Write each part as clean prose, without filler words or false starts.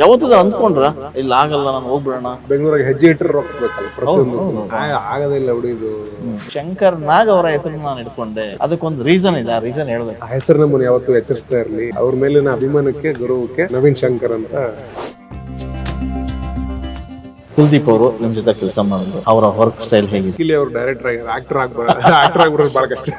ಯಾವತ್ತದ ಅಂದ್ಕೊಂಡ್ರ ಇಲ್ಲ ಆಗಲ್ಲ ನಾನು ಹೋಗ್ಬಿಡೋಣ ಬೆಂಗಳೂರಿಗೆ ಹೆಜ್ಜೆ ಇಟ್ಟರೆ ರೊಕ್ಕ ಬೇಕಲ್ಲ ಪ್ರತಿಯೊಂದು ಆಗದಿಲ್ಲ ಬಿಡಿ ಇದು. ಶಂಕರ್ ನಾಗ್ ಅವರ ಹೆಸರು ನಾನು ಇಟ್ಕೊಂಡೆ, ಅದಕ್ಕೊಂದು ರೀಸನ್ ಇದೆ, ಆ ರೀಸನ್ ಹೇಳ್ಬೇಕು. ಆ ಹೆಸರು ನಮ್ಮನ್ನು ಯಾವತ್ತೂ ಎಚ್ಚರಿಸ್ತಾ ಇರಲಿ. ಅವ್ರ ಮೇಲಿನ ಅಭಿಮಾನಕ್ಕೆ ಗೌರವಕ್ಕೆ ನವೀನ್ ಶಂಕರ್ ಅಂತ. ಕುಲ್ದೀಪ್ ಅವರು ನಿಮ್ ಜೊತೆ ಕೆಲಸ ಮಾಡಿದ್ರು, ಅವರ ವರ್ಕ್ ಸ್ಟೈಲ್ ಹೇಗಿದೆ? ಇಲ್ಲಿ ಅವ್ರು ಡೈರೆಕ್ಟರ್ ಆಗಿ ಆಕ್ಟರ್ ಆಗ್ಬರೋದು ಬಹಳ ಕಷ್ಟ.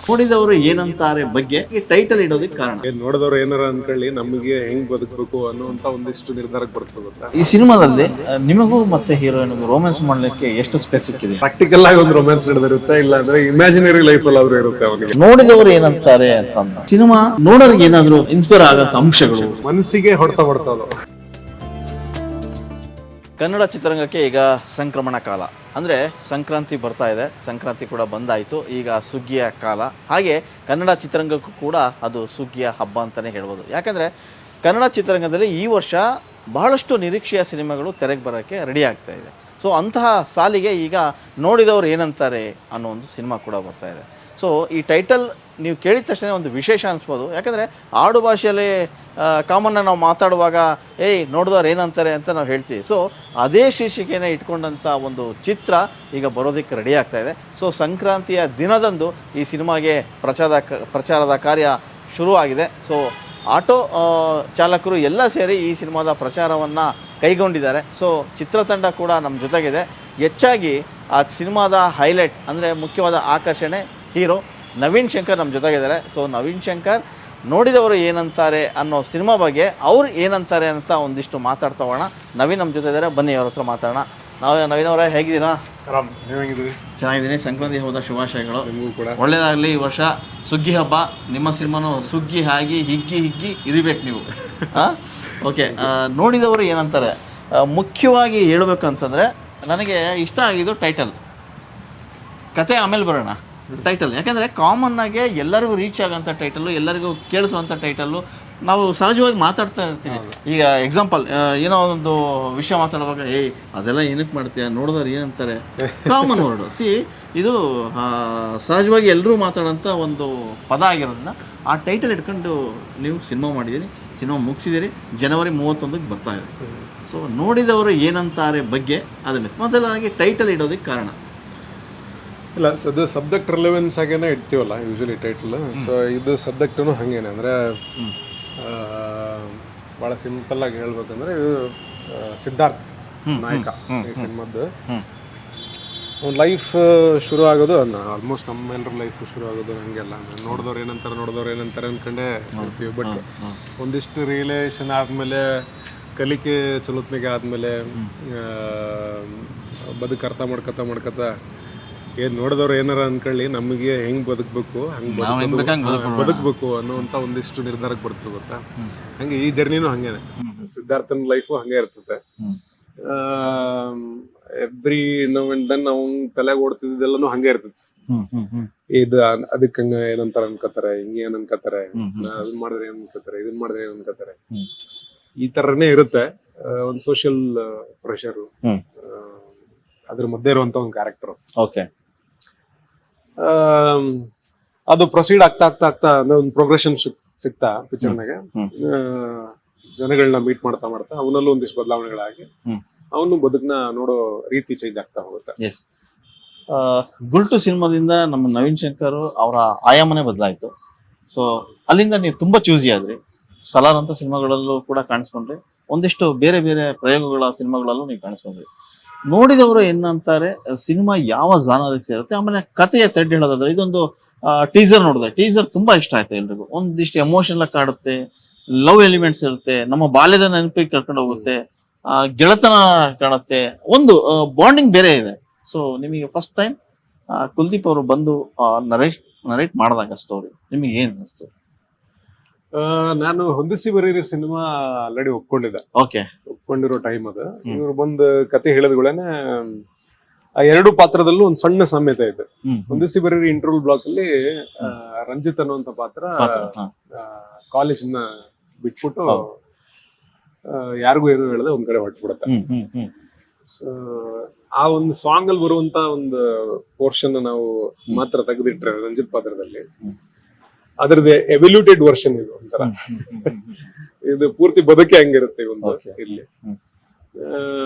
ನೋಡಿದವರು ಏನಂತಾರೆ ಬಗ್ಗೆ ಈ ಟೈಟಲ್ ಇಡೋದಕ್ಕೆ ಕಾರಣ, ನೋಡಿದವ್ರು ಏನಾರ ಅನ್ಕೊಳ್ಳಿ, ನಮಗೆ ಹೆಂಗ್ ಬದುಕಬೇಕು ಅನ್ನುವಂತ ಒಂದಿಷ್ಟು ನಿರ್ಧಾರಕ್ಕೆ ಬರ್ತದೆ ಗೊತ್ತಾ. ಈ ಸಿನಿಮಾದಲ್ಲಿ ನಿಮಗೂ ಮತ್ತೆ ಹೀರೋಯಿನ್ಗೂ ರೋಮ್ಯಾನ್ಸ್ ಮಾಡ್ಲಿಕ್ಕೆ ಎಷ್ಟು ಸ್ಪೇಸ್ ಸಿಕ್ಕಿದೆ? ಪ್ರಾಕ್ಟಿಕಲ್ ಆಗಿ ಒಂದು ರೊಮ್ಯಾನ್ಸ್ ನಡೆದಿರುತ್ತೆ, ಇಲ್ಲ ಅಂದ್ರೆ ಇಮ್ಯಾಜಿನರಿ ಲೈಫ್ ಅಲ್ಲಿ ಅವ್ರು ಇರುತ್ತೆ ಅವನಿಗೆ. ನೋಡಿದವರು ಏನಂತಾರೆ ಅಂತ ಸಿನಿಮಾ ನೋಡೋರ್ಗೆ ಏನಾದ್ರು ಇನ್ಸ್ಪೈರ್ ಆಗಂತ ಅಂಶಗಳು, ಮನಸ್ಸಿಗೆ ಹೊಡ್ತಾ ಹೊಡ್ತದ. ಕನ್ನಡ ಚಿತ್ರರಂಗಕ್ಕೆ ಈಗ ಸಂಕ್ರಮಣ ಕಾಲ, ಅಂದರೆ ಸಂಕ್ರಾಂತಿ ಬರ್ತಾ ಇದೆ, ಸಂಕ್ರಾಂತಿ ಕೂಡ ಬಂದಾಯಿತು, ಈಗ ಸುಗ್ಗಿಯ ಕಾಲ. ಹಾಗೆ ಕನ್ನಡ ಚಿತ್ರರಂಗಕ್ಕೂ ಕೂಡ ಅದು ಸುಗ್ಗಿಯ ಹಬ್ಬ ಅಂತಲೇ ಹೇಳ್ಬೋದು. ಯಾಕಂದರೆ ಕನ್ನಡ ಚಿತ್ರರಂಗದಲ್ಲಿ ಈ ವರ್ಷ ಬಹಳಷ್ಟು ನಿರೀಕ್ಷೆಯ ಸಿನಿಮಾಗಳು ತೆರೆಗೆ ಬರೋಕ್ಕೆ ರೆಡಿ ಆಗ್ತಾ ಇದೆ. ಸೊ ಅಂತಹ ಸಾಲಿಗೆ ಈಗ ನೋಡಿದವರು ಏನಂತಾರೆ ಅನ್ನೋ ಒಂದು ಸಿನಿಮಾ ಕೂಡ ಬರ್ತಾ ಇದೆ. ಸೊ ಈ ಟೈಟಲ್ ನೀವು ಕೇಳಿದ ತಕ್ಷಣ ಒಂದು ವಿಶೇಷ ಅನಿಸ್ಬೋದು. ಯಾಕಂದರೆ ಆಡು ಭಾಷೆಯಲ್ಲಿ ಕಾಮನ್ನಾಗಿ ನಾವು ಮಾತಾಡುವಾಗ ನೋಡಿದವ್ರು ಏನಂತಾರೆ ಅಂತ ನಾವು ಹೇಳ್ತೀವಿ. ಸೊ ಅದೇ ಶೀರ್ಷಿಕೆಯನ್ನು ಇಟ್ಕೊಂಡಂಥ ಒಂದು ಚಿತ್ರ ಈಗ ಬರೋದಕ್ಕೆ ರೆಡಿ ಆಗ್ತಾ ಇದೆ. ಸೊ ಸಂಕ್ರಾಂತಿಯ ದಿನದಂದು ಈ ಸಿನಿಮಾಗೆ ಪ್ರಚಾರದ ಕಾರ್ಯ ಶುರುವಾಗಿದೆ. ಸೊ ಆಟೋ ಚಾಲಕರು ಎಲ್ಲ ಸೇರಿ ಈ ಸಿನಿಮಾದ ಪ್ರಚಾರವನ್ನು ಕೈಗೊಂಡಿದ್ದಾರೆ. ಸೊ ಚಿತ್ರತಂಡ ಕೂಡ ನಮ್ಮ ಜೊತೆಗಿದೆ. ಹೆಚ್ಚಾಗಿ ಆ ಸಿನಿಮಾದ ಹೈಲೈಟ್ ಅಂದರೆ ಮುಖ್ಯವಾದ ಆಕರ್ಷಣೆ ಹೀರೋ ನವೀನ್ ಶಂಕರ್ ನಮ್ಮ ಜೊತೆಗಿದ್ದಾರೆ. ಸೊ ನವೀನ್ ಶಂಕರ್ ನೋಡಿದವರು ಏನಂತಾರೆ ಅನ್ನೋ ಸಿನಿಮಾ ಬಗ್ಗೆ ಅವ್ರು ಏನಂತಾರೆ ಅಂತ ಒಂದಿಷ್ಟು ಮಾತಾಡ್ತಾ ಹೋಗೋಣ. ನವೀನ್ ನಮ್ಮ ಜೊತೆ ಇದ್ದಾರೆ, ಬನ್ನಿ ಅವ್ರ ಹತ್ರ ಮಾತಾಡೋಣ. ನವೀನ್ ಅವರೇ, ಹೇಗಿದ್ದೀರಾ? ಆರಾಮ್, ನೀವು ಹೇಗಿದ್ದೀರಿ? ಚೆನ್ನಾಗಿದ್ದೀನಿ. ಸಂಕ್ರಾಂತಿ ಹಬ್ಬದ ಶುಭಾಶಯಗಳು. ನಿಮಗೂ ಕೂಡ ಒಳ್ಳೇದಾಗಲಿ. ಈ ವರ್ಷ ಸುಗ್ಗಿ ಹಬ್ಬ, ನಿಮ್ಮ ಸಿನಿಮಾನು ಸುಗ್ಗಿ ಆಗಿ ಹಿಗ್ಗಿ ಇರಿಬೇಕು ನೀವು. ಓಕೆ, ನೋಡಿದವರು ಏನಂತಾರೆ ಮುಖ್ಯವಾಗಿ ಹೇಳ್ಬೇಕಂತಂದರೆ ನನಗೆ ಇಷ್ಟ ಆಗಿದ್ದು ಟೈಟಲ್. ಕತೆ ಆಮೇಲೆ ಬರೋಣ, ಟೈಟಲ್. ಯಾಕಂದರೆ ಕಾಮನ್ನಾಗಿ ಎಲ್ಲರಿಗೂ ರೀಚ್ ಆಗೋಂಥ ಟೈಟಲ್ಲು, ಎಲ್ಲರಿಗೂ ಕೇಳಿಸುವಂಥ ಟೈಟಲ್ಲು. ನಾವು ಸಹಜವಾಗಿ ಮಾತಾಡ್ತಾ ಇರ್ತೀವಿ. ಈಗ ಎಕ್ಸಾಂಪಲ್ ಏನೋ ಒಂದು ವಿಷಯ ಮಾತಾಡುವಾಗ ಅದೆಲ್ಲ ಏನಕ್ಕೆ ಮಾಡ್ತೀಯ, ನೋಡಿದವ್ರು ಏನಂತಾರೆ, ಕಾಮನ್ ವರ್ಡು. ಇದು ಸಹಜವಾಗಿ ಎಲ್ಲರೂ ಮಾತಾಡೋಂಥ ಒಂದು ಪದ ಆಗಿರೋದನ್ನ ಆ ಟೈಟಲ್ ಇಟ್ಕೊಂಡು ನೀವು ಸಿನಿಮಾ ಮಾಡಿದ್ದೀರಿ, ಸಿನಿಮಾ ಮುಗಿಸಿದ್ದೀರಿ. ಜನವರಿ 31ಕ್ಕೆ ಬರ್ತಾ ಇದೆ. ಸೊ ನೋಡಿದವರು ಏನಂತಾರೆ ಬಗ್ಗೆ ಅದನ್ನು ಮೊದಲಾಗಿ ಟೈಟಲ್ ಇಡೋದಕ್ಕೆ ಕಾರಣ ಇಲ್ಲ, ಅದು ಸಬ್ಜೆಕ್ಟ್ ರಿಲೆವೆನ್ಸ್ ಆಗೇನೆ ಇಡ್ತೀವಲ್ಲ ಯೂಶಲಿ ಟೈಟಲ್. ಸೊ ಇದು ಸಬ್ಜೆಕ್ಟೂ ಹಾಗೇನೆ. ಅಂದರೆ ಭಾಳ ಸಿಂಪಲ್ ಆಗಿ ಹೇಳ್ಬೇಕಂದ್ರೆ ಸಿದ್ಧಾರ್ಥ್ ನಾಯಕ ಈ ಸಿನಿಮಾದ್ದು ಒಂದು ಲೈಫ್ ಶುರು ಆಗೋದು ಆಲ್ಮೋಸ್ಟ್ ನಮ್ಮೆಲ್ಲರ ಲೈಫ್ ಶುರು ಆಗೋದು ಹಂಗೆಲ್ಲ. ನೋಡಿದವ್ರು ಏನಂತಾರೆ ಅಂದ್ಕೊಂಡೇ ಇರ್ತೀವಿ. ಬಟ್ ಒಂದಿಷ್ಟು ರಿಲೇಷನ್ ಆದಮೇಲೆ, ಕಲಿಕೆ ಚಲೋತ್ನಿಗೆ ಆದಮೇಲೆ, ಬದುಕು ಅರ್ಥ ಮಾಡ್ಕೊತ ನೋಡಿದವ್ರು ಏನಾರ ಅನ್ಕೊಳ್ಳಿ, ನಮಗೆ ಹೆಂಗ್ ಬದುಕಬೇಕು ಬದುಕಬೇಕು ಅನ್ನೋಂಥ ಒಂದಿಷ್ಟು ನಿರ್ಧಾರಕ್ಕೆ ಬರ್ತದೆ ಗೊತ್ತಾ. ಹಂಗೆ ಈ ಜರ್ನಿನೂ ಹಂಗೇನೆ. ಸಿದ್ಧಾರ್ಥನ ಲೈಫು ಹಂಗೆ ಇರ್ತದೆ. ಎವ್ರಿ ನೌ ಅಂಡ್ ದೆನ್ ನಾವು ತಲೆಗೆ ಓಡ್ತಿದ್ದೆಲ್ಲನೂ ಹಂಗೆ ಇರ್ತೈತಿ. ಇದು ಅದಕ್ಕೆ ಹಂಗ ಏನಂತಾರ ಅನ್ಕೋತಾರೆ, ಹಿಂಗೆ ಏನ್ ಅನ್ಕೋತಾರೆ, ಅದನ್ನ ಮಾಡಿದ್ರೆ ಏನ್ ಅನ್ಕೋತಾರೆ, ಇದನ್ ಮಾಡಿದ್ರೆ ಏನ್ ಅನ್ಕೋತಾರೆ, ಈ ತರನೇ ಇರುತ್ತೆ. ಒಂದು ಸೋಷಿಯಲ್ ಪ್ರೆಷರ್, ಅದ್ರ ಮಧ್ಯೆ ಇರುವಂತ ಒಂದು ಕ್ಯಾರೆಕ್ಟರ್. ಓಕೆ, ಅದು ಪ್ರೊಸೀಡ್ ಆಗ್ತಾ ಅಂದ್ರೆ ಒಂದು ಪ್ರೋಗ್ರೆಷನ್ ಸಿಗ್ತಾ ಪಿಕ್ಚರ್ನಾಗ ಜನಗಳನ್ನ ಮೀಟ್ ಮಾಡ್ತಾ ಅವನಲ್ಲೂ ಒಂದಿಷ್ಟು ಬದಲಾವಣೆಗಳಾಗಿ ಅವನು ಬದುಕನ್ನ ನೋಡೋ ರೀತಿ ಚೇಂಜ್ ಆಗ್ತಾ ಹೋಗುತ್ತೆ. ಎಸ್, ಗುಲ್ಟು ಸಿನಿಮಾದಿಂದ ನಮ್ಮ ನವೀನ್ ಶಂಕರ್ ಅವರ ಆಯಾಮನೆ ಬದಲಾಯಿತು. ಸೊ ಅಲ್ಲಿಂದ ನೀವು ತುಂಬಾ ಚೂಸಿ ಆದ್ರಿ. ಸಲಾರ್ ಅಂತ ಸಿನಿಮಾಗಳಲ್ಲೂ ಕೂಡ ಕಾಣಿಸ್ಕೊಂಡ್ರಿ, ಒಂದಿಷ್ಟು ಬೇರೆ ಬೇರೆ ಪ್ರಯೋಗಗಳ ಸಿನಿಮಾಗಳಲ್ಲೂ ನೀವು ಕಾಣಿಸ್ಕೊಂಡ್ರಿ. ನೋಡಿದವರು ಏನಂತಾರೆ ಸಿನಿಮಾ ಯಾವ ಜಾನರಿಗೆ ಸೇರುತ್ತೆ, ಆಮೇಲೆ ಕಥೆಯ ಥ್ರೆಡ್ ಹೇಳೋದಾದ್ರೆ ಇದೊಂದು ಟೀಸರ್ ನೋಡಿದೆ. ಟೀಸರ್ ತುಂಬಾ ಇಷ್ಟ ಆಯ್ತು ಎಲ್ರಿಗೂ. ಒಂದಿಷ್ಟು ಎಮೋಷನಲ್ ಕಾಡುತ್ತೆ, ಲವ್ ಎಲಿಮೆಂಟ್ಸ್ ಇರುತ್ತೆ, ನಮ್ಮ ಬಾಲ್ಯದ ನೆನಪಿಗೆ ಕರ್ಕೊಂಡು ಹೋಗುತ್ತೆ, ಗೆಳತನ ಕಾಣುತ್ತೆ, ಒಂದು ಬಾಂಡಿಂಗ್ ಬೇರೆ ಇದೆ. ಸೊ ನಿಮಗೆ ಫಸ್ಟ್ ಟೈಮ್ ಕುಲ್ದೀಪ್ ಅವರು ಬಂದು ನರೇಟ್ ಮಾಡಿದಾಗ ಸ್ಟೋರಿ ನಿಮಗೆ ಏನ್ ಅನಿಸ್ತು? ನಾನು ಹೊಂದಿಸಿ ಬರೀರಿ ಸಿನಿಮಾ ಆಲ್ರೆಡಿ ಒಪ್ಕೊಂಡಿರೋ ಟೈಮ್ ಅದು. ಇವ್ರು ಬಂದು ಕತೆ ಹೇಳಿದ್ಗಳೇನೆ ಆ ಎರಡು ಪಾತ್ರದಲ್ಲೂ ಒಂದು ಸಣ್ಣ ಸಾಮ್ಯತೆ ಇದೆ. ಹೊಂದಿಸಿ ಬರೀರಿ ಇಂಟರ್ವಲ್ ಬ್ಲಾಕ್ ಅಲ್ಲಿ ರಂಜಿತ್ ಅನ್ನುವಂತ ಪಾತ್ರ ಕಾಲೇಜ್ನ ಬಿಟ್ಬಿಟ್ಟು ಯಾರಿಗೂ ಏನು ಹೇಳದೆ ಒಂದ್ ಕಡೆ ಹೊರಟ್ಬಿಡುತ್ತೆ. ಸೊ ಆ ಒಂದು ಸಾಂಗ್ ಅಲ್ಲಿ ಬರುವಂತ ಒಂದು ಪೋರ್ಷನ್ ನಾವು ಮಾತ್ರ ತೆಗೆದಿಟ್ರೆ ರಂಜಿತ್ ಪಾತ್ರದಲ್ಲಿ ಅದ್ರದ್ದು ಎವಲ್ಯೂಟೆಡ್ ವರ್ಷನ್ ಇದು ಒಂಥರ. ಇದು ಪೂರ್ತಿ ಬದುಕೆ ಹಂಗಿರುತ್ತೆ ಒಂದು ಇಲ್ಲಿ.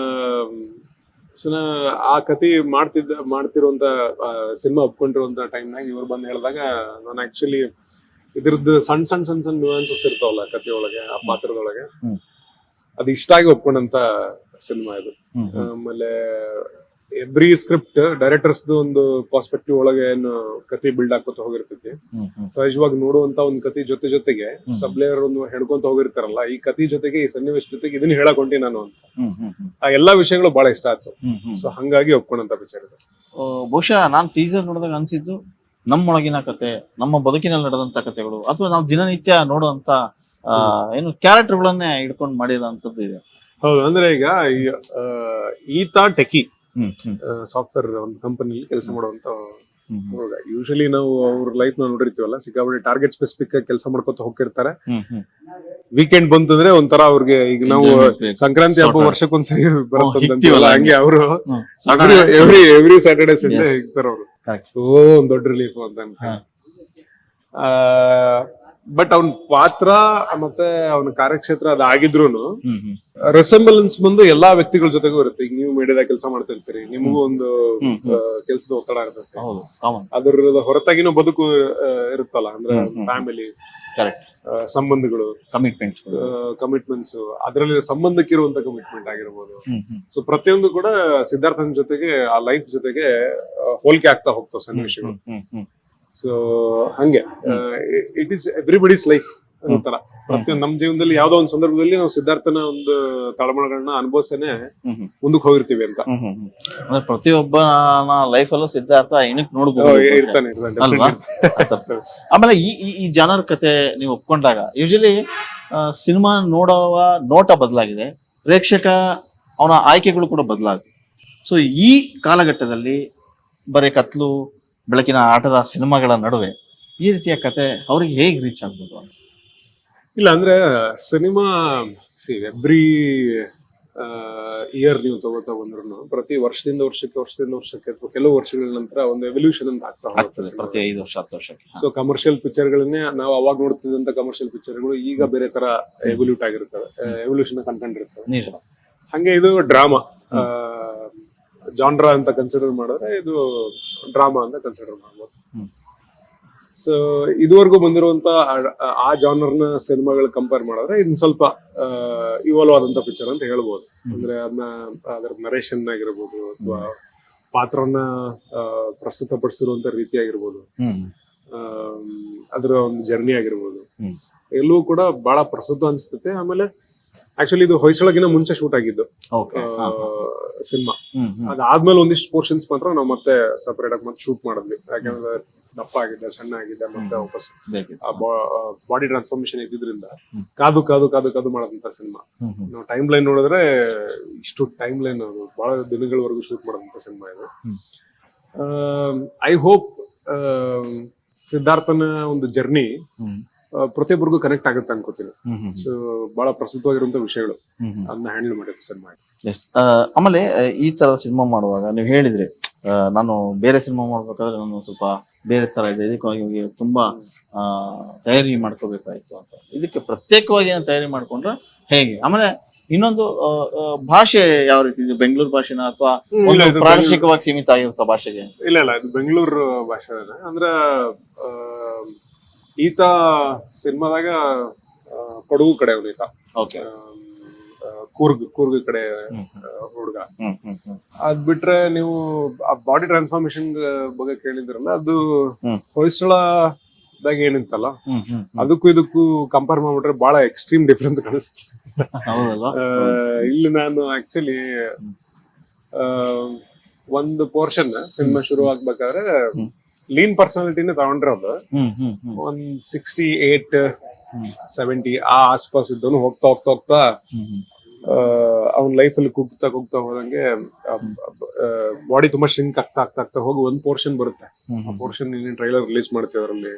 ಸೊ ಆ ಕತೆ ಮಾಡ್ತಿರುವಂತ ಸಿನಿಮಾ ಒಪ್ಕೊಂಡಿರುವಂತ ಟೈಮ್ನಾಗ ಇವ್ರು ಬಂದು ಹೇಳಿದಾಗ ನಾನು ಆಕ್ಚುಲಿ ಇದ್ರದ್ದು ಸಣ್ಣ ನ್ಯೂಯಾನ್ಸಸ್ ಇರ್ತಾವಲ್ಲ ಕತೆ ಒಳಗೆ, ಆ ಪಾತ್ರದೊಳಗೆ, ಅದು ಇಷ್ಟ ಆಗಿ ಒಪ್ಕೊಂಡಂತ ಸಿನಿಮಾ ಇದು. ಆಮೇಲೆ ಎವ್ರಿ ಸ್ಕ್ರಿಪ್ಟ್ ಡೈರೆಕ್ಟರ್ಸ್ ಒಂದು ಪರ್ಸ್ಪೆಕ್ಟಿವ್ ಒಳಗೆ ಏನು ಕತೆ ಬಿಲ್ಡ್ ಹಾಕೋತ ಹೋಗಿರ್ತೈತಿ. ಸಹಜವಾಗಿ ನೋಡುವಂತ ಒಂದ್ ಕತೆ ಜೊತೆಗೆ ಸಬ್ಲೇಯರ್ ಒಂದು ಹೇಳ್ಕೊಂತ ಹೋಗಿರ್ತಾರಲ್ಲ, ಈ ಕತೆ ಜೊತೆಗೆ ಈ ಸನ್ನಿವೇಶ ಜೊತೆಗೆ ಇದನ್ನ ಹೇಳಕ್ ಹೊಂಟಿ ನಾನು ಅಂತ. ಆ ಎಲ್ಲಾ ವಿಷಯಗಳು ಬಹಳ ಇಷ್ಟ ಆಯ್ತು. ಸೊ ಹಂಗಾಗಿ ಒಪ್ಕೊಂಡಂತ ಪಿಕ್ಚರ್ ಇದು. ಬಹುಶಃ ನಾನ್ ಟೀಸರ್ ನೋಡಿದಾಗ ಅನ್ಸಿದ್ದು ನಮ್ಮೊಳಗಿನ ಕತೆ, ನಮ್ಮ ಬದುಕಿನಲ್ಲಿ ನಡೆದಂತ ಕಥೆಗಳು, ಅಥವಾ ನಾವು ದಿನನಿತ್ಯ ನೋಡುವಂತ ಏನು ಕ್ಯಾರೆಕ್ಟರ್ಗಳನ್ನೇ ಇಟ್ಕೊಂಡು ಮಾಡಿರೋಂಥದ್ದು ಇದೆ. ಹೌದು. ಅಂದ್ರೆ ಈಗ ಈತ ಟೆಕಿ ಸಾಫ್ಟ್ವೇರ್ ಒಂದು ಕಂಪನಿ ಕೆಲಸ ಮಾಡುವಂತ ಹುಡುಗ. ಯೂಶಲಿ ನಾವು ಅವ್ರ ಲೈಫ್ ನಾವು ನೋಡಿರ್ತೀವಲ್ಲ, ಸಿಕ್ಕಾಪಟ್ಟೆ ಟಾರ್ಗೆಟ್ ಸ್ಪೆಸಿಫಿಕ್ ಆಗಿ ಕೆಲಸ ಮಾಡ್ಕೊತ ಹೋಗಿರ್ತಾರೆ. ವೀಕೆಂಡ್ ಬಂತಂದ್ರೆ ಒಂಥರ ಅವ್ರಿಗೆ, ಈಗ ನಾವು ಸಂಕ್ರಾಂತಿ ಹಬ್ಬ ವರ್ಷಕ್ಕೊಂದ್ಸರಿ ಬರುತ್ತಂತೀವಲ್ಲ, ಹಂಗೆ ಅವರು ಎವ್ರಿ ಸ್ಯಾಟರ್ಡೆ ಸಂಡೇ ಇರ್ತಾರ ಅವರು. ಒಂದ್ ದೊಡ್ಡ ರಿಲೀಫ್ ಅಂತ. ಬಟ್ ಅವನ್ ಪಾತ್ರ ಮತ್ತೆ ಅವನ ಕಾರ್ಯಕ್ಷೇತ್ರ ಅದಾಗಿದ್ರುನು ರೆಸೆಂಬಲೆನ್ಸ್ ಬಂದು ಎಲ್ಲಾ ವ್ಯಕ್ತಿಗಳ ಜೊತೆಗೂ ಇರುತ್ತೆ. ಈಗ ನೀವು ಮೀಡಿಯಾದಾಗ ಕೆಲಸ ಮಾಡ್ತಿರ್ತೀರಿ, ನಿಮಗೂ ಒಂದು ಕೆಲ್ಸದ ಒತ್ತಡ ಇರ್ತೈತೆ. ಅದ್ರ ಹೊರತಾಗಿನೂ ಬದುಕು ಇರುತ್ತಲ್ಲ, ಅಂದ್ರೆ ಫ್ಯಾಮಿಲಿ, ಸಂಬಂಧಗಳು, ಕಮಿಟ್ಮೆಂಟ್ಸ್, ಅದರಲ್ಲಿ ಸಂಬಂಧಕ್ಕಿರುವಂತ ಕಮಿಟ್ಮೆಂಟ್ ಆಗಿರ್ಬೋದು. ಸೊ ಪ್ರತಿಯೊಂದು ಕೂಡ ಸಿದ್ಧಾರ್ಥನ್ ಜೊತೆಗೆ, ಆ ಲೈಫ್ ಜೊತೆಗೆ ಹೋಲಿಕೆ ಆಗ್ತಾ ಹೋಗ್ತಾವ ಸನ್ನಿವೇಶಗಳು. ಸೊ ಹಂಗೆ ಇಟ್ ಈಸ್ ಎವ್ರಿಬಡೀಸ್ ಲೈಫ್ ಅಂತರ. ಪ್ರತಿಯೊಂದು ನಮ್ಮ ಜೀವನದಲ್ಲಿ ಯಾವ್ದೋ ಒಂದು ಸಂದರ್ಭದಲ್ಲಿ ನಾವು ಸಿದ್ಧಾರ್ಥನ ಒಂದು ತಳಮಳಗಳನ್ನ ಅನುಭವಿಸೇನೆ ಮುಂದಕ್ಕೆ ಹೋಗಿರ್ತೀವಿ ಅಂತ. ಪ್ರತಿಯೊಬ್ಬನ ಲೈಫ್ ಅಲ್ಲೂ ಸಿದ್ಧಾರ್ಥ ಏನಕ್ಕೆ ನೋಡ್ಬೋದು ಇರ್ತಾನೆ. ಆಮೇಲೆ ಈ ಜನರ ಕತೆ ನೀವು ಒಪ್ಕೊಂಡಾಗ ಯೂಶಲಿ ಸಿನಿಮಾ ನೋಡುವ ನೋಟ ಬದಲಾಗಿದೆ, ಪ್ರೇಕ್ಷಕ ಅವನ ಆಯ್ಕೆಗಳು ಕೂಡ ಬದಲಾಗಿದೆ. ಸೊ ಈ ಕಾಲಘಟ್ಟದಲ್ಲಿ ಬರೀ ಕತ್ಲು ಬೆಳಕಿನ ಆಟದ ಸಿನಿಮಾಗಳ ನಡುವೆ ಈ ರೀತಿಯ ಕತೆ ಅವ್ರಿಗೆ ಹೇಗೆ ರೀಚ್ ಆಗ್ಬೋದು ಅಂತ? ಇಲ್ಲ ಅಂದ್ರೆ ಸಿನಿಮಾ ಎವ್ರಿ ಇಯರ್ ನೀವು ತಗೋತಾ ಬಂದ್ರು ಪ್ರತಿ ವರ್ಷದಿಂದ ವರ್ಷಕ್ಕೆ ಅಥವಾ ಕೆಲವು ವರ್ಷಗಳ ನಂತರ ಒಂದು ಎವಲ್ಯೂಷನ್ ಅಂತ ಆಗ್ತಾ ಹೋಗ್ತದೆ ಪ್ರತಿ 5 ವರ್ಷ 10 ವರ್ಷಕ್ಕೆ. ಸೊ ಕಮರ್ಷಿಯಲ್ ಪಿಕ್ಚರ್ಗಳನ್ನೇ ನಾವು ಅವಾಗ ನೋಡ್ತಿದ್ದಂತ ಕಮರ್ಷಿಯಲ್ ಪಿಕ್ಚರ್ಗಳು ಈಗ ಬೇರೆ ತರ ಎವಲ್ಯೂಟ್ ಆಗಿರ್ತವೆ, ಎವಲ್ಯೂಷನ್ ಕಂಟೆಂಟ್ ಇರ್ತವೆ. ಹಂಗೆ ಇದು ಡ್ರಾಮಾ ಜಾನ್ರಾ ಅಂತ ಕನ್ಸಿಡರ್ ಮಾಡಿದ್ರೆ ಇದು ಡ್ರಾಮಾ ಅಂತ ಕನ್ಸಿಡರ್ ಮಾಡ್ಬೋದು. ಸೊ ಇದುವರೆಗೂ ಬಂದಿರುವಂತ ಆ ಜಾನರ್ನ ಸಿನಿಮಾಗಳು ಕಂಪೇರ್ ಮಾಡಿದ್ರೆ ಇದನ್ನ ಸ್ವಲ್ಪ ಇವಾಲ್ವ್ ಆದಂತ ಪಿಕ್ಚರ್ ಅಂತ ಹೇಳ್ಬೋದು. ಅಂದ್ರೆ ಅದರ ನರೇಷನ್ ಆಗಿರ್ಬೋದು, ಅಥವಾ ಪಾತ್ರನ ಪ್ರಸ್ತುತಪಡಿಸಿರುವಂತ ರೀತಿ ಆಗಿರ್ಬೋದು, ಅದರ ಒಂದು ಜರ್ನಿ ಆಗಿರ್ಬೋದು, ಎಲ್ಲವೂ ಕೂಡ ಬಹಳ ಪ್ರಸ್ತುತ ಅನ್ಸ್ತತೆ. ಆಮೇಲೆ ಆಕ್ಚುಲಿ ಇದು ಹೊಯ್ಸಳಗಿನ ಮುಂಚೆ ಶೂಟ್ ಆಗಿದ್ದು ಸಿನಿಮಾ. ಅದಾದ್ಮೇಲೆ ಒಂದಿಷ್ಟು ಪೋರ್ಷನ್ಸ್ ಮಾತ್ರ ನಾವು ಮತ್ತೆ ಸಪರೇಟ್ ಆಗಿ ಮತ್ತೆ ಶೂಟ್ ಮಾಡಿದ್ವಿ. ಯಾಕಂದ್ರೆ ದಪ್ಪ ಆಗಿದ್ದೆ, ಸಣ್ಣ ಆಗಿದ್ದೆ, ಮತ್ತೆ ವಾಪಸ್ ಬಾಡಿ ಟ್ರಾನ್ಸ್ಫಾರ್ಮೇಶನ್ ಇದ್ದಿದ್ರಿಂದ ಕಾದು ಮಾಡದಂತ ಸಿನಿಮಾ. ನಾವು ಟೈಮ್ ಲೈನ್ ನೋಡಿದ್ರೆ ಇಷ್ಟು ಟೈಮ್ ಲೈನ್ ಬಹಳ ದಿನಗಳವರೆಗೂ ಶೂಟ್ ಮಾಡದಂತ ಸಿನಿಮಾ ಇದು. ಐ ಹೋಪ್ ಸಿದ್ಧಾರ್ಥನ ಒಂದು ಜರ್ನಿ ಪ್ರತಿಯೊಬ್ಬರಿಗೂ ಕನೆಕ್ಟ್ ಆಗುತ್ತೆ ಅನ್ಕೋತೀನಿ. ಸೊ ಬಹಳ ಪ್ರಸ್ತುತವಾಗಿರುವಂತ ವಿಷಯಗಳು ಅದನ್ನ ಹ್ಯಾಂಡಲ್ ಮಾಡಿರೋ ಸಿನಿಮಾ. ಆಮೇಲೆ ಈ ತರದ ಸಿನಿಮಾ ಮಾಡುವಾಗ ನೀವು ಹೇಳಿದ್ರಿ, ನಾನು ಬೇರೆ ಸಿನಿಮಾ ಮಾಡ್ಬೇಕಾದ್ರೆ ನಾನು ಸ್ವಲ್ಪ ಬೇರೆ ತರ ಇದೆ, ಇದಕ್ಕೆ ತುಂಬಾ ತಯಾರಿ ಮಾಡ್ಕೋಬೇಕಾಯ್ತು ಅಂತ. ಇದಕ್ಕೆ ಪ್ರತ್ಯೇಕವಾಗಿ ಏನು ತಯಾರಿ ಮಾಡ್ಕೊಂಡ್ರೆ ಹೇಗೆ? ಆಮೇಲೆ ಇನ್ನೊಂದು ಭಾಷೆ ಯಾವ ರೀತಿ ಇದೆ? ಬೆಂಗಳೂರು ಭಾಷೆನ ಅಥವಾ ಪ್ರಾದೇಶಿಕವಾಗಿ ಸೀಮಿತ ಆಗಿರುತ್ತ ಭಾಷೆಗೆ? ಇಲ್ಲ, ಇದು ಬೆಂಗಳೂರು ಭಾಷೆ. ಅಂದ್ರೆ ಈತ ಸಿನಿಮಾದಾಗ ಕೊಡಗು ಕಡೆ ಅವನು ಈತ. ಕೂರ್ಗ್ ಕಡೆ ಹುಡುಗ. ಅದ್ ಬಿಟ್ರೆ ನೀವು ಆ ಬಾಡಿ ಟ್ರಾನ್ಸ್ಫಾರ್ಮೇಶನ್ ಬಗ್ಗೆ ಕೇಳಿದ್ರಲ್ಲ, ಅದು ಹೊಯ್ಸಳದಾಗ ಏನಿತ್ತಲ್ಲ ಅದಕ್ಕೂ ಇದಕ್ಕೂ ಕಂಪೇರ್ ಮಾಡ್ಬಿಟ್ರೆ ಬಹಳ ಎಕ್ಸ್ಟ್ರೀಮ್ ಡಿಫ್ರೆನ್ಸ್ ಕಾಣಿಸ್ತದೆ. ಇಲ್ಲಿ ನಾನು ಆಕ್ಚುಲಿ ಒಂದು ಪೋರ್ಷನ್ ಸಿನಿಮಾ ಶುರು ಆಗ್ಬೇಕಾದ್ರೆ ಲೀನ್ ಪರ್ಸನಾಲಿಟಿನ ತಗೊಂಡಿರೋದು 168, 70 ಆ ಆಸ್ಪಾಸ್ ಇದ್ದವನು ಹೋಗ್ತಾ ಅವನ ಲೈಫ್ ಅಲ್ಲಿ ಕುಗ್ತಾ ಹೋದಂಗೆ ಬಾಡಿ ತುಂಬಾ ಶ್ರಿಂಕ್ ಆಗ್ತಾ ಹೋಗಿ ಒಂದ್ ಪೋರ್ಷನ್ ಬರುತ್ತೆ. ಆ ಪೋರ್ಷನ್ ಟ್ರೈಲರ್ ರಿಲೀಸ್ ಮಾಡ್ತೀವಿ ಅವರಲ್ಲಿ.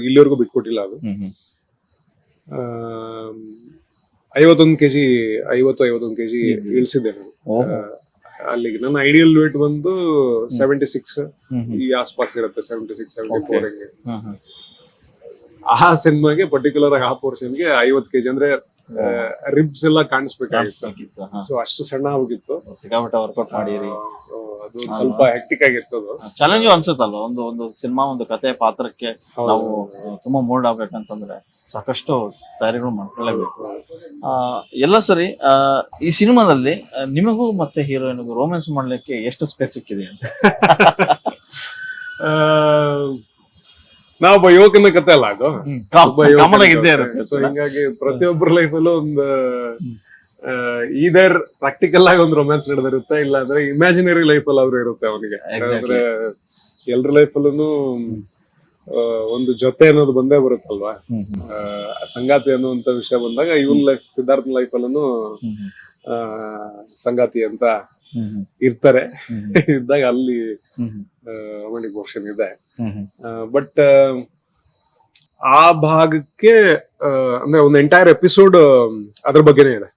ಇಲ್ಲಿವರೆಗೂ ಬಿಟ್ಕೊಟ್ಟಿಲ್ಲ ಅದು. 51 kg ಇಳಿಸಿದ್ದೆ ನಾನು ಅಲ್ಲಿಗೆ ನನ್ನ ಐಡಿಯಲ್ ವೇಟ್ ಬಂದು 76 ಈ ಆಸ್ಪಾಸ್ ಇರುತ್ತೆ, 76 74 ಹಿಂಗೆ. ಆ ಸಿನಿಮಾಗೆ ಪರ್ಟಿಕ್ಯುಲರ್ ಆಗಿ ಆ ಪೋರ್ಷನ್ಗೆ 50 kg ಅಂದ್ರೆ ರಿಬ್ಸ್ ಎಲ್ಲ ಕಾಣಿಸ್ಬೇಕಾಗಿತ್ತು. ಸೊ ಅಷ್ಟು ಸಣ್ಣ ಹೋಗಿತ್ತು, ಸಿಕ್ಕಾಪಟ್ಟೆ ವರ್ಕೌಟ್ ಮಾಡಿರಿ. ಅದು ಸ್ವಲ್ಪ ಹೆಕ್ಟಿಕ್ ಆಗಿತ್ತು. ಅದು ಚಾಲೆಂಜ್ ಅನ್ಸುತ್ತಲ್ವ, ಒಂದು ಒಂದು ಸಿನಿಮಾ, ಒಂದು ಕತೆ ಪಾತ್ರಕ್ಕೆ ನಾವು ತುಂಬಾ ಮೋಲ್ಡ್ ಆಗ್ಬೇಕಂತಂದ್ರೆ ಸಾಕಷ್ಟು ತಯಾರಿಗಳು ಮಾಡ್ಕೊಳ್ಳೇಬೇಕು. ಎಲ್ಲ ಸರಿ, ಈ ಸಿನಿಮಾದಲ್ಲಿ ನಿಮಗೂ ಮತ್ತೆ ಹೀರೋಯಿನ್ಗೂ ರೋಮ್ಯಾನ್ಸ್ ಮಾಡ್ಲಿಕ್ಕೆ ಎಷ್ಟು ಸ್ಪೇಸ್ ಸಿಕ್ಕಿದೆ ಅಂತ? ನಾವೊಬ್ಬ ಯುವಕನ ಕತೆ ಅಲ್ಲ ಅದು, ಕಾಮನ್ ಆಗಿದ್ದೇ ಇರುತ್ತೆ. ಸೊ ಹಿಂಗಾಗಿ ಪ್ರತಿಯೊಬ್ಬರ ಲೈಫಲ್ಲೂ ಒಂದು ಈದರ್ ಪ್ರಾಕ್ಟಿಕಲ್ ಆಗಿ ಒಂದು ರೊಮ್ಯಾನ್ಸ್ ನಡೆದಿರುತ್ತೆ, ಇಲ್ಲ ಅಂದ್ರೆ ಇಮ್ಯಾಜಿನರಿ ಲೈಫ್ ಅಲ್ಲಿ ಅವ್ರು ಇರುತ್ತೆ ಅವನಿಗೆ. ಅಂದ್ರೆ ಎಲ್ರ ಲೈಫಲ್ಲೂ ಒಂದು ಜೊತೆ ಅನ್ನೋದು ಬಂದೇ ಬರುತ್ತಲ್ವಾ, ಸಂಗಾತಿ ಅನ್ನುವಂತ ವಿಷಯ ಬಂದಾಗ ಇವನ್ ಲೈಫ್, ಸಿದ್ಧಾರ್ಥ್ ಲೈಫ್ ಅಲ್ಲೂ ಸಂಗಾತಿ ಅಂತ ಇರ್ತಾರೆ. ಇದ್ದಾಗ ಅಲ್ಲಿ ರೊಮ್ಯಾಂಟಿಕ್ ಪೋರ್ಷನ್ ಇದೆ. ಬಟ್ ಆ ಭಾಗಕ್ಕೆ ಅಂದ್ರೆ ಒಂದು ಎಂಟೈರ್ ಎಪಿಸೋಡ್ ಅದ್ರ ಬಗ್ಗೆನೇ ಇದೆ.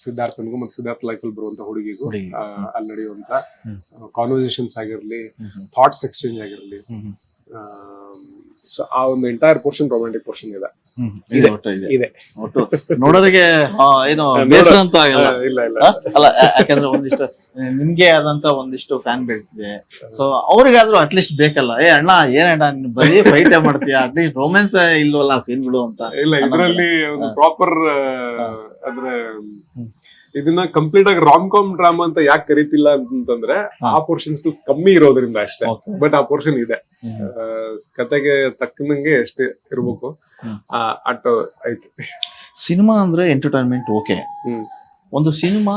ಸಿದ್ಧಾರ್ಥನ್ಗೂ ಮತ್ತೆ ಸಿದ್ಧಾರ್ಥ್ ಲೈಫ್ ಅಲ್ಲಿ ಬರುವಂತ ಹುಡುಗಿಗೂ ಅಲ್ಲಿ ನಡೆಯುವಂತ ಕಾನ್ವರ್ಸೇಷನ್ಸ್ ಆಗಿರ್ಲಿ, ಥಾಟ್ಸ್ ಎಕ್ಸ್ಚೇಂಜ್ ಆಗಿರ್ಲಿ, ಸೊ ಆ ಒಂದು ಎಂಟೈರ್ ಪೋರ್ಷನ್ ರೊಮ್ಯಾಂಟಿಕ್ ಪೋರ್ಷನ್ ಇದೆ. ನೋಡೋರಿಗೆ ಏನು ಬೇಸರ ಅಂತ ಆಗಲ್ಲ. ಇಲ್ಲ ಇಲ್ಲ ಅಲ್ಲ, ಯಾಕಂದ್ರೆ ಒಂದಿಷ್ಟು ನಿಮ್ಗೆ ಆದಂತ ಒಂದಿಷ್ಟು ಫ್ಯಾನ್ ಬೀಳ್ತಿದೆ. ಸೊ ಅವ್ರಿಗಾದ್ರೂ ಅಟ್ಲೀಸ್ಟ್ ಬೇಕಲ್ಲ, ಏ ಅಣ್ಣ ಏನಣ್ಣ ನೀನ್ ಬರೀ ಫೈಟ್ ಮಾಡ್ತೀಯ, ಅಟ್ಲೀಸ್ಟ್ ರೋಮ್ಯಾನ್ಸ್ ಇಲ್ವಲ್ಲ ಸೀನ್ಗಳು ಅಂತ. ಇಲ್ಲ, ಇದರಲ್ಲಿ ಒಂದು ಪ್ರಾಪರ್ ಅಂದ್ರೆ ಇದನ್ನ ಕಂಪ್ಲೀಟ್ ಆಗಿ ರಾಮ್ ಕಾಮ್ ಡ್ರಾಮಾ ಅಂತ ಯಾಕೆ ಕರೀತಿಲ್ಲ ಅಂತಂದ್ರೆ ಆ ಪೋರ್ಷನ್ಸ್ ಕಮ್ಮಿ ಇರೋದ್ರಿಂದ ಅಷ್ಟೇ. ಬಟ್ ಆ ಪೋರ್ಷನ್ ಇದೆ, ಕತೆಗೆ ತಕ್ಕನಂಗೆ ಎಷ್ಟೇ ಇರ್ಬೇಕು ಅಟ್ ಆಯ್ತು. ಸಿನಿಮಾ ಅಂದ್ರೆ ಎಂಟರ್ಟೈನ್ಮೆಂಟ್ ಓಕೆ. ಒಂದು ಸಿನಿಮಾ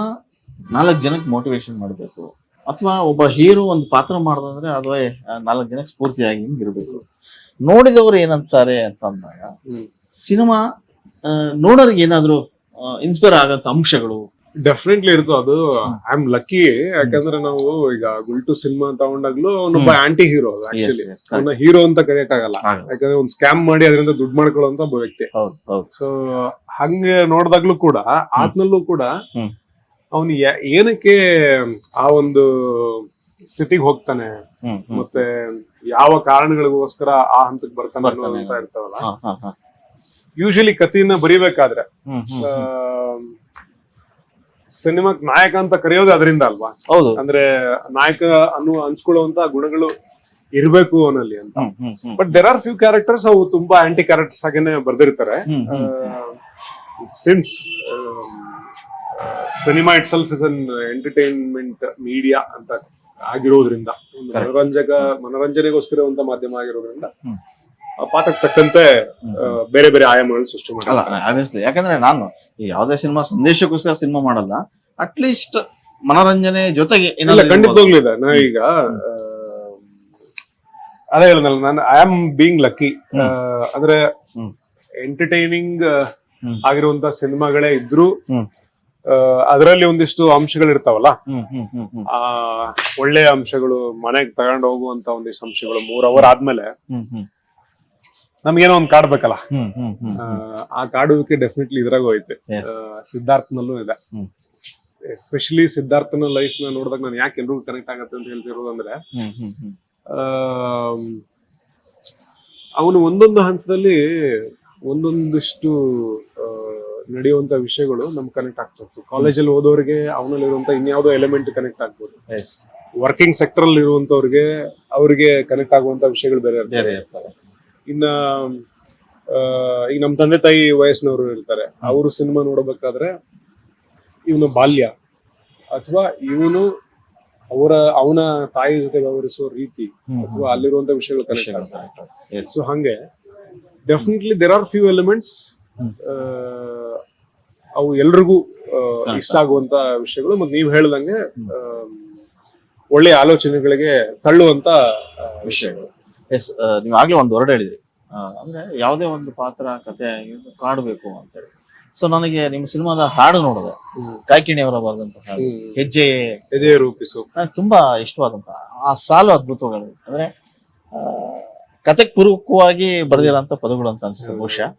4 ಜನಕ್ಕೆ ಮೋಟಿವೇಶನ್ ಮಾಡ್ಬೇಕು, ಅಥವಾ ಒಬ್ಬ ಹೀರೋ ಒಂದು ಪಾತ್ರ ಮಾಡೋದಂದ್ರೆ ಅದು 4 ಜನಕ್ಕೆ ಸ್ಫೂರ್ತಿಯಾಗಿ ಇರ್ಬೇಕು. ನೋಡಿದವರು ಏನಂತಾರೆ ಅಂತ ಅಂದಾಗ ಸಿನಿಮಾ ನೋಡೋರಿಗೆ ಏನಾದ್ರು ಇನ್ಸ್ಪೈರ್ ಆಗಂತ ಅಂಶಗಳು ಡೆಫಿನೆಟ್ಲಿ ಇರ್ತದೆ. ಅದು ಐ ಆಮ್ ಲಕ್ಕಿ, ಯಾಕಂದ್ರೆ ನಾವು ಈಗ ಗುಲ್ಟು ಸಿನಿಮಾ ತಗೊಂಡಾಗ್ಲೂ ಅವನೊಬ್ಬ ಆಂಟಿ ಹೀರೋ. ಆಕ್ಚುಲಿ ಅವನ ಹೀರೋ ಅಂತ ಕರೆಯಕ್ಕಾಗಲ್ಲ, ಯಾಕಂದ್ರೆ ಒಂದ್ ಸ್ಕ್ಯಾಮ್ ಮಾಡಿ ಅದರಿಂದ ದುಡ್ಡು ಮಾಡ್ಕೊಳ್ಳುವಂತ ಒಬ್ಬ ವ್ಯಕ್ತಿ. ಸೊ ಹಂಗೆ ನೋಡಿದಾಗ್ಲೂ ಕೂಡ ಆತ್ನಲ್ಲೂ ಕೂಡ ಅವನು ಏನಕ್ಕೆ ಆ ಒಂದು ಸ್ಥಿತಿಗೆ ಹೋಗ್ತಾನೆ, ಮತ್ತೆ ಯಾವ ಕಾರಣಗಳಿಗೋಸ್ಕರ ಆ ಹಂತಕ್ಕೆ ಬರ್ತಾನೆ ಅಂತ ಇರ್ತಾವಲ್ಲ. ಯೂಶಲಿ ಕಥೆಯನ್ನ ಬರಿಬೇಕಾದ್ರೆ ಸಿನಿಮಾಕ್ ನಾಯಕ ಅಂತ ಕರೆಯೋದು ಅದರಿಂದ ಅಲ್ವಾ? ಹೌದು. ಅಂದ್ರೆ ನಾಯಕ ಅನ್ಸ್ಕೊಳ್ಳುವಂತ ಗುಣಗಳು ಇರ್ಬೇಕು ಅವನಲ್ಲಿ ಅಂತ. But there are few characters ಅವು ತುಂಬಾ ಆಂಟಿ ಕ್ಯಾರೆಕ್ಟರ್ಸ್ ಆಗೇನೆ ಬರ್ದಿರ್ತಾರೆ. Since cinema itself is an entertainment media ಅಂತ ಆಗಿರೋದ್ರಿಂದ, ಮನೋರಂಜನೆಗೋಸ್ಕರ ಒಂದು ಮಾಧ್ಯಮ ಆಗಿರೋದ್ರಿಂದ ಪಾತ್ರಕ್ಕೆ ತಕ್ಕಂತೆ ಬೇರೆ ಬೇರೆ ಆಯಾಮಗಳು ಸೃಷ್ಟಿ ಮಾಡಲ್ಲ. ಆಬ್ವಿಯಸ್ಲಿ, ಯಾಕಂದ್ರೆ ನಾನು ಯಾವುದೇ ಸಿನಿಮಾ ಸಂದೇಶಕ್ಕೋಸ್ಕರ ಸಿನಿಮಾ ಮಾಡಲ್ಲ, ಅಟ್ಲೀಸ್ಟ್ ಮನೋರಂಜನೆ ಜೊತೆಗೆ ಖಂಡಿತವಾಗ್ಲಿದೆ. ನಾ ಈಗ ಅದೇ ಹೇಳಿದ್ನಲ್ಲ, ನಾನು ಐ ಆಮ್ ಬೀಯಿಂಗ್ ಲಕ್ಕಿ. ಅಂದ್ರೆ ಎಂಟರ್ಟೈನಿಂಗ್ ಆಗಿರುವಂತ ಸಿನಿಮಾಗಳೇ ಇದ್ರು ಅದರಲ್ಲಿ ಒಂದಿಷ್ಟು ಅಂಶಗಳಿರ್ತಾವಲ್ಲ, ಒಳ್ಳೆಯ ಅಂಶಗಳು, ಮನೆಗೆ ತಗೊಂಡು ಹೋಗುವಂತ ಒಂದಿಷ್ಟು ಅಂಶಗಳು 3 ಅವರ್ ಆದ್ಮೇಲೆ ನಮ್ಗೇನೋ ಒಂದ್ ಕಾಡ್ಬೇಕಲ್ಲ. ಆ ಕಾಡುವಿಕೆ ಡೆಫಿನೆಟ್ಲಿ ಇದ್ರಾಗೂ ಐತೆ, ಸಿದ್ಧಾರ್ಥನಲ್ಲೂ ಇದೆ. ಎಸ್ಪೆಷಲಿ ಸಿದ್ಧಾರ್ಥನ ಲೈಫ್ ನ ನೋಡಿದಾಗ ನಾನು ಯಾಕೆ ಎಲ್ರಿಗೂ ಕನೆಕ್ಟ್ ಆಗತ್ತೆ ಅಂತ ಹೇಳ್ತಿರೋದಂದ್ರೆ, ಅವನು ಒಂದೊಂದು ಹಂತದಲ್ಲಿ ಒಂದೊಂದಿಷ್ಟು ನಡೆಯುವಂತ ವಿಷಯಗಳು ನಮ್ಗೆ ಕನೆಕ್ಟ್ ಆಗ್ತಿತ್ತು. ಕಾಲೇಜಲ್ಲಿ ಓದೋರಿಗೆ ಅವನಲ್ಲಿರುವಂತ ಇನ್ಯಾವುದೋ ಎಲಿಮೆಂಟ್ ಕನೆಕ್ಟ್ ಆಗ್ಬೋದು. ವರ್ಕಿಂಗ್ ಸೆಕ್ಟರ್ ಅಲ್ಲಿ ಇರುವಂತವ್ರಿಗೆ ಅವ್ರಿಗೆ ಕನೆಕ್ಟ್ ಆಗುವಂತ ವಿಷಯಗಳು ಬೇರೆ ಇರ್ತವೆ. ಇನ್ನ ಈಗ ನಮ್ ತಂದೆ ತಾಯಿ ವಯಸ್ಸಿನವರು ಇರ್ತಾರೆ, ಅವರು ಸಿನಿಮಾ ನೋಡಬೇಕಾದ್ರೆ ಇವನ ಬಾಲ್ಯ ಅಥವಾ ಅವನ ತಾಯಿ ಜೊತೆ ವ್ಯವಹರಿಸುವ ರೀತಿ ಅಥವಾ ಅಲ್ಲಿರುವಂತ ವಿಷಯಗಳು ಕನೆಕ್ಟ್ ಆಗ್ತವೆ. ಸೊ ಹಂಗೆ definitely there are few elements ಅವು ಎಲ್ರಿಗೂ ಇಷ್ಟ ಆಗುವಂತ ವಿಷಯಗಳು. ಮತ್ತೆ ನೀವ್ ಹೇಳ್ದಂಗೆ ಒಳ್ಳೆಯ ಆಲೋಚನೆಗಳಿಗೆ ತಳ್ಳುವಂತ ವಿಷಯಗಳು. ಎಸ್, ನೀವು ಆಗ್ಲೇ ಒಂದು ವರ್ಡ್ ಹೇಳಿದ್ರಿ, ಅಂದ್ರೆ ಯಾವುದೇ ಒಂದು ಪಾತ್ರ ಕತೆ ಕಾಡ್ಬೇಕು ಅಂತ ಹೇಳಿ. ಸೊ ನನಗೆ ನಿಮ್ಮ ಸಿನಿಮಾದ ಹಾಡು ನೋಡಿದೆ, ಕಾಯ್ಕಿಣಿ ಅವರ ಬರೆದಂತ ಹಾಡು ಹೆಜ್ಜೆ ರೂಪಿಸು, ತುಂಬಾ ಇಷ್ಟವಾದಂತ ಆ ಸಾಲು ಅದ್ಭುತಗಳು. ಅಂದ್ರೆ ಕತೆಗೆ ಪೂರ್ವಕವಾಗಿ ಬರೆದಿರೋಂಥ ಪದಗಳು ಅಂತ ಅನ್ಸುತ್ತೆ ಬಹುಶಃ.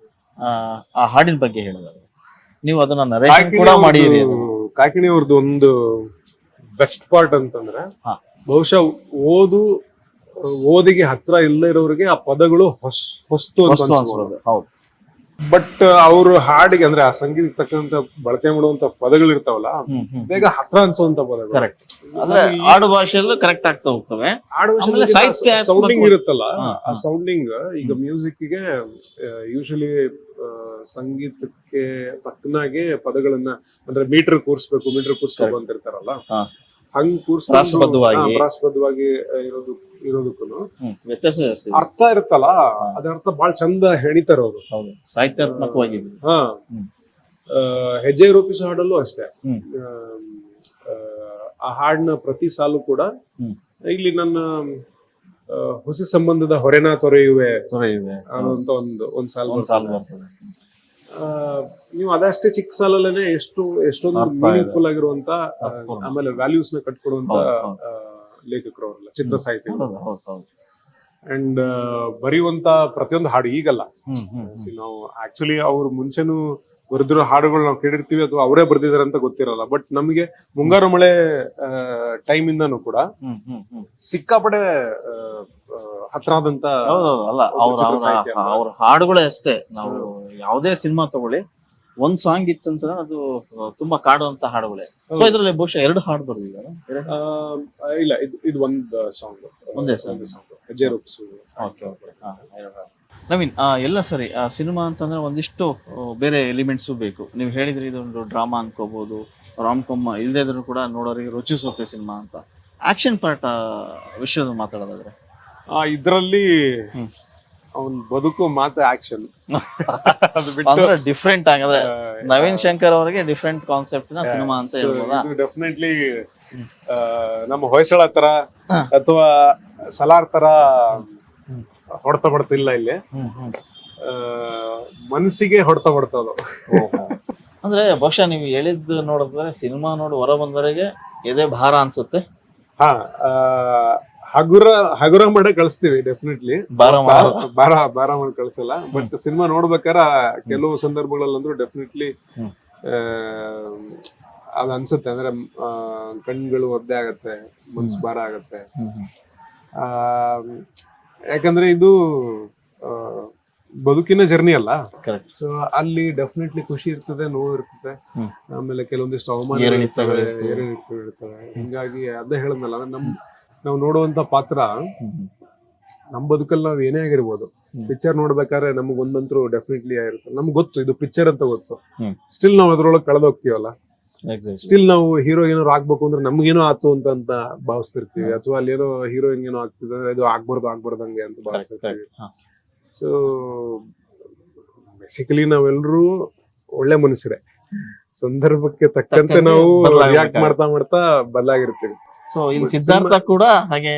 ಆ ಹಾಡಿನ ಬಗ್ಗೆ ಹೇಳಿದ್ರೆ ನೀವು ಅದನ್ನ ನರೇಶನ್ ಕೂಡ ಮಾಡಿರಿ. ಕಾಕಿಣಿ ಅವ್ರದ್ದು ಒಂದು ಬೆಸ್ಟ್ ಪಾರ್ಟ್ ಅಂತಂದ್ರೆ ಹಾ. ಬಹುಶಃ ಓದಿಗೆ ಹತ್ರ ಇಲ್ಲ ಇರೋರಿಗೆ ಆ ಪದಗಳು ಹೊಸ್ತು ಅಂತ ವಸ್ತು ಅನ್ಸ್ಬೋದು. ಅನ್ಸ್ಬೋದು. ಹೌದು. ಬಟ್ ಅವರು ಹಾಡಿಗೆ ಅಂದ್ರೆ ಆ ಸಂಗೀತ ತಕ್ಕಂತ ಬಳಕೆ ಮಾಡುವಂತ ಪದಗಳು ಇರ್ತಾವಲ್ಲ ಬೇಗ ಹತ್ರ ಅನ್ಸುವಂತ ಪದಗಳು. ಕರೆಕ್ಟ್. ಅಂದ್ರೆ ಆಡು ಭಾಷೆಯಲ್ಲೂ ಕರೆಕ್ಟ್ ಆಗ್ತಾ ಹೋಗ್ತವೆ. ಆಮೇಲೆ ಸಾಹಿತ್ಯ ಸೌಂಡಿಂಗ್ ಇರುತ್ತಲ್ಲ, ಆ ಸೌಂಡಿಂಗ್ ಈಗ ಮ್ಯೂಸಿಕ್ ಗೆ ಯೂಶಲಿ ಸಂಗೀತಕ್ಕೆ ತಕ್ಕನಾಗೆ ಪದಗಳನ್ನ ಅಂದ್ರೆ ಮೀಟರ್ ಕೂರ್ಸ್ಬೇಕು ಅಂತ ಇರ್ತಾರಲ್ಲ, ಹಾ. ಹಂಗ್ ಪ್ರಾಸಬದ್ಧವಾಗಿ. ಪ್ರಾಸಬದ್ಧವಾಗಿ ಇರೋದಕ್ಕೂ ವ್ಯತ್ಯಾಸ ಜಾಸ್ತಿ ಇದೆ. ಅರ್ಥ ಇರುತ್ತಲ್ಲ, ಅದ ಅರ್ಥ ಬಹಳ ಚಂದ ಹೆಣಿತಾರ ಅವರು. ಹೌದು, ಸಾಹಿತ್ಯಾತ್ಮಕವಾಗಿ. ಹಾ. ಹೆಜ್ಜೆ ರೂಪಿಸೋ ಹಾಡಲ್ಲೂ ಅಷ್ಟೇ. ಆ ಹಾಡಿನ ಪ್ರತಿ ಸಾಲು ಕೂಡ ಇಲ್ಲಿ ನನ್ನ ಹುಸಿ ಸಂಬಂಧದ ಹೊರೆನ ತೊರೆಯುವೆ ಅನ್ನೋಂತ ಒಂದ್ ಸಾಲು ಬರ್ತದೆ. ನೀವು ಅದಷ್ಟೇ ಚಿಕ್ಕ ಸಾಲಲ್ಲೇನೆ ಎಷ್ಟೊಂದು ಮೀನಿಂಗ್ಫುಲ್ ಆಗಿರುವಂತ ಆಮೇಲೆ ವ್ಯಾಲ್ಯೂಸ್ ನ ಕಟ್ಕೊಡುವಂತ ಲೇಖಕರು ಅವರಲ್ಲ, ಚಿತ್ರ ಸಾಹಿತಿಗಳು. ಅಂಡ್ ಬರೆಯುವಂತ ಪ್ರತಿಯೊಂದು ಹಾಡು ಈಗಲ್ಲ. ನಾವು ಆಕ್ಚುಲಿ ಅವ್ರು ಮುಂಚೆನೂ ಬರೆದಿರೋ ಹಾಡುಗಳು ನಾವು ಕೇಳಿರ್ತೀವಿ ಅಥವಾ ಅವರೇ ಬರ್ದಿದಾರೆ ಅಂತ ಗೊತ್ತಿರಲ್ಲ. ಬಟ್ ನಮಗೆ ಮುಂಗಾರು ಮಳೆ ಟೈಮ್ ಇಂದಾನು ಕೂಡ ಸಿಕ್ಕಾಪಡೆ ಹತ್ರ ಆದಂತ ಅಲ್ಲ, ಅವ್ರ ಹಾಡುಗಳೇ ಅಷ್ಟೇ. ನಾವು ಯಾವುದೇ ಸಿನಿಮಾ ತಗೊಳ್ಳಿ, ಒಂದ್ ಸಾಂಗ್ ಇತ್ತಂತಂದ್ರೆ ಅದು ತುಂಬಾ ಕಾಡುವಂತ ಹಾಡುಗಳೇ. ಸೊ ಇದ್ರಲ್ಲಿ ಬಹುಶಃ 2 ಹಾಡು ಬರ್ದಿದ್ದಾರೆ. ಇಲ್ಲ, ಇದು ಒಂದು ಸಾಂಗ್, ಒಂದೇ ಸಾಂಗ್, ಹೆಜ್ಜೆ ರೂಪಿಸುವುದು. ನವೀನ್, ಎಲ್ಲ ಸರಿ. ಸಿನಿಮಾ ಅಂತಂದ್ರೆ ಒಂದಿಷ್ಟು ಬೇರೆ ಎಲಿಮೆಂಟ್ಸು ಬೇಕು. ನೀವು ಹೇಳಿದ್ರಿ ಇದೊಂದು ಡ್ರಾಮಾ ಅನ್ಕೋಬಹುದು, ರಾಮ್ ಕಾಮ್ ಇಲ್ಲದೇ ಇದ್ರೂ ಕೂಡ ನೋಡೋರಿಗೆ ರುಚಿಸುತ್ತೆ ಸಿನಿಮಾ ಅಂತ. ಆಕ್ಷನ್ ಪಾರ್ಟ್ ವಿಷಯದ ಮಾತಾಡೋದಾದ್ರೆ ಇದ್ರಲ್ಲಿ ಅವನ್ ಬದುಕು ಮಾತು ಆಕ್ಷನ್ ಅಂದ್ರೆ ಡಿಫ್ರೆಂಟ್ ಆಗದ್ರೆ ನವೀನ್ ಶಂಕರ್ ಅವರಿಗೆ ಡಿಫ್ರೆಂಟ್ ಕಾನ್ಸೆಪ್ಟ್ ನ ಸಿನಿಮಾ ಅಂತ ಹೇಳ್ಬೋದಾ? ಡೆಫಿನೆಟ್ಲಿ ನಮ್ಮ ಹೊಯ್ಸಳ ತರ ಅಥವಾ ಸಲಾರ್ ತರ ಹೊಡೆತ ಬಡ್ತಿಲ್ಲ ಇಲ್ಲಿ. ಮನಸ್ಸಿಗೆ ಹೊಡೆತ ಬಡ್ತದ. ಅಂದ್ರೆ ಬಹುಶಃ ನೀವು ಹೇಳಿದ್ದು ನೋಡಿದ್ರೆ ಸಿನಿಮಾ ನೋಡಿ ಹೊರ ಬಂದವರೆಗೆ ಎದೆ ಭಾರ ಅನ್ಸುತ್ತೆ. ಹಾ, ಹಗುರ ಮಾಡೇ ಕಳಿಸ್ತೀವಿ ಡೆಫಿನೆಟ್ಲಿ, ಭಾರ ಮಾಡಿ ಕಳ್ಸಲ್ಲ. ಬಟ್ ಸಿನಿಮಾ ನೋಡ್ಬೇಕಾರ ಕೆಲವು ಸಂದರ್ಭಗಳಲ್ಲಂದ್ರೂ ಡೆಫಿನೆಟ್ಲಿ ಅದ್ ಅನ್ಸುತ್ತೆ. ಅಂದ್ರೆ ಕಣ್ಗಳು ಒದ್ದೆ ಆಗತ್ತೆ, ಮನ್ಸು ಭಾರ ಆಗತ್ತೆ. ಯಾಕಂದ್ರೆ ಇದು ಬದುಕಿನ ಜರ್ನಿ ಅಲ್ಲ. ಸೊ ಅಲ್ಲಿ ಡೆಫಿನೆಟ್ಲಿ ಖುಷಿ ಇರ್ತದೆ, ನೋವು ಇರ್ತದೆ, ಆಮೇಲೆ ಕೆಲವೊಂದಿಷ್ಟು ಅವಮಾನ ಇರ್ತವೆ. ಹಿಂಗಾಗಿ ಅದೇ ಹೇಳದ್ನಲ್ಲ, ನಾವು ನೋಡುವಂತ ಪಾತ್ರ ನಮ್ ಬದುಕಲ್ಲಿ ನಾವ್ ಏನೇ ಆಗಿರ್ಬೋದು. ಪಿಕ್ಚರ್ ನೋಡ್ಬೇಕಾದ್ರೆ ನಮಗ್ ಒಂದಂತರೂ ಡೆಫಿನೆಟ್ಲಿ ಆಗಿರುತ್ತೆ, ನಮ್ಗೆ ಗೊತ್ತು ಇದು ಪಿಕ್ಚರ್ ಅಂತ ಗೊತ್ತು. ಸ್ಟಿಲ್ ನಾವ್ ಅದ್ರೊಳಗೆ ಕಳೆದೋಗ್ತೀವಲ್ಲ. ಸ್ಟಿಲ್ ನಾವು ಹೀರೋ ಏನಾರು ಆಗ್ಬೇಕು ಅಂದ್ರೆ ನಮ್ಗೇನೋ ಆತು ಅಂತ ಭಾವಿಸ್ತಿರ್ತೀವಿ, ಅಥವಾ ಅಲ್ಲಿ ಏನೋ ಹೀರೋಯಿನ್ ಏನೋ ಆಗ್ತಿದೆ ಅಂದ್ರೆ ಇದು ಆಗ್ಬಾರ್ದಂಗೆ ಅಂತ ಭಾವಿಸ್ತಿರ್ತೀವಿ. ಸೊ ಬೇಸಿಕಲಿ ನಾವೆಲ್ಲರೂ ಒಳ್ಳೆ ಮನುಷ್ಯರೇ, ಸಂದರ್ಭಕ್ಕೆ ತಕ್ಕಂತೆ ನಾವು ರಿಯಾಕ್ಟ್ ಮಾಡ್ತಾ ಬದಲಾಗಿರ್ತೀವಿ. ಸೊ ಇಲ್ಲಿ ಸಿದ್ಧಾರ್ಥ ಕೂಡ ಹಾಗೆ.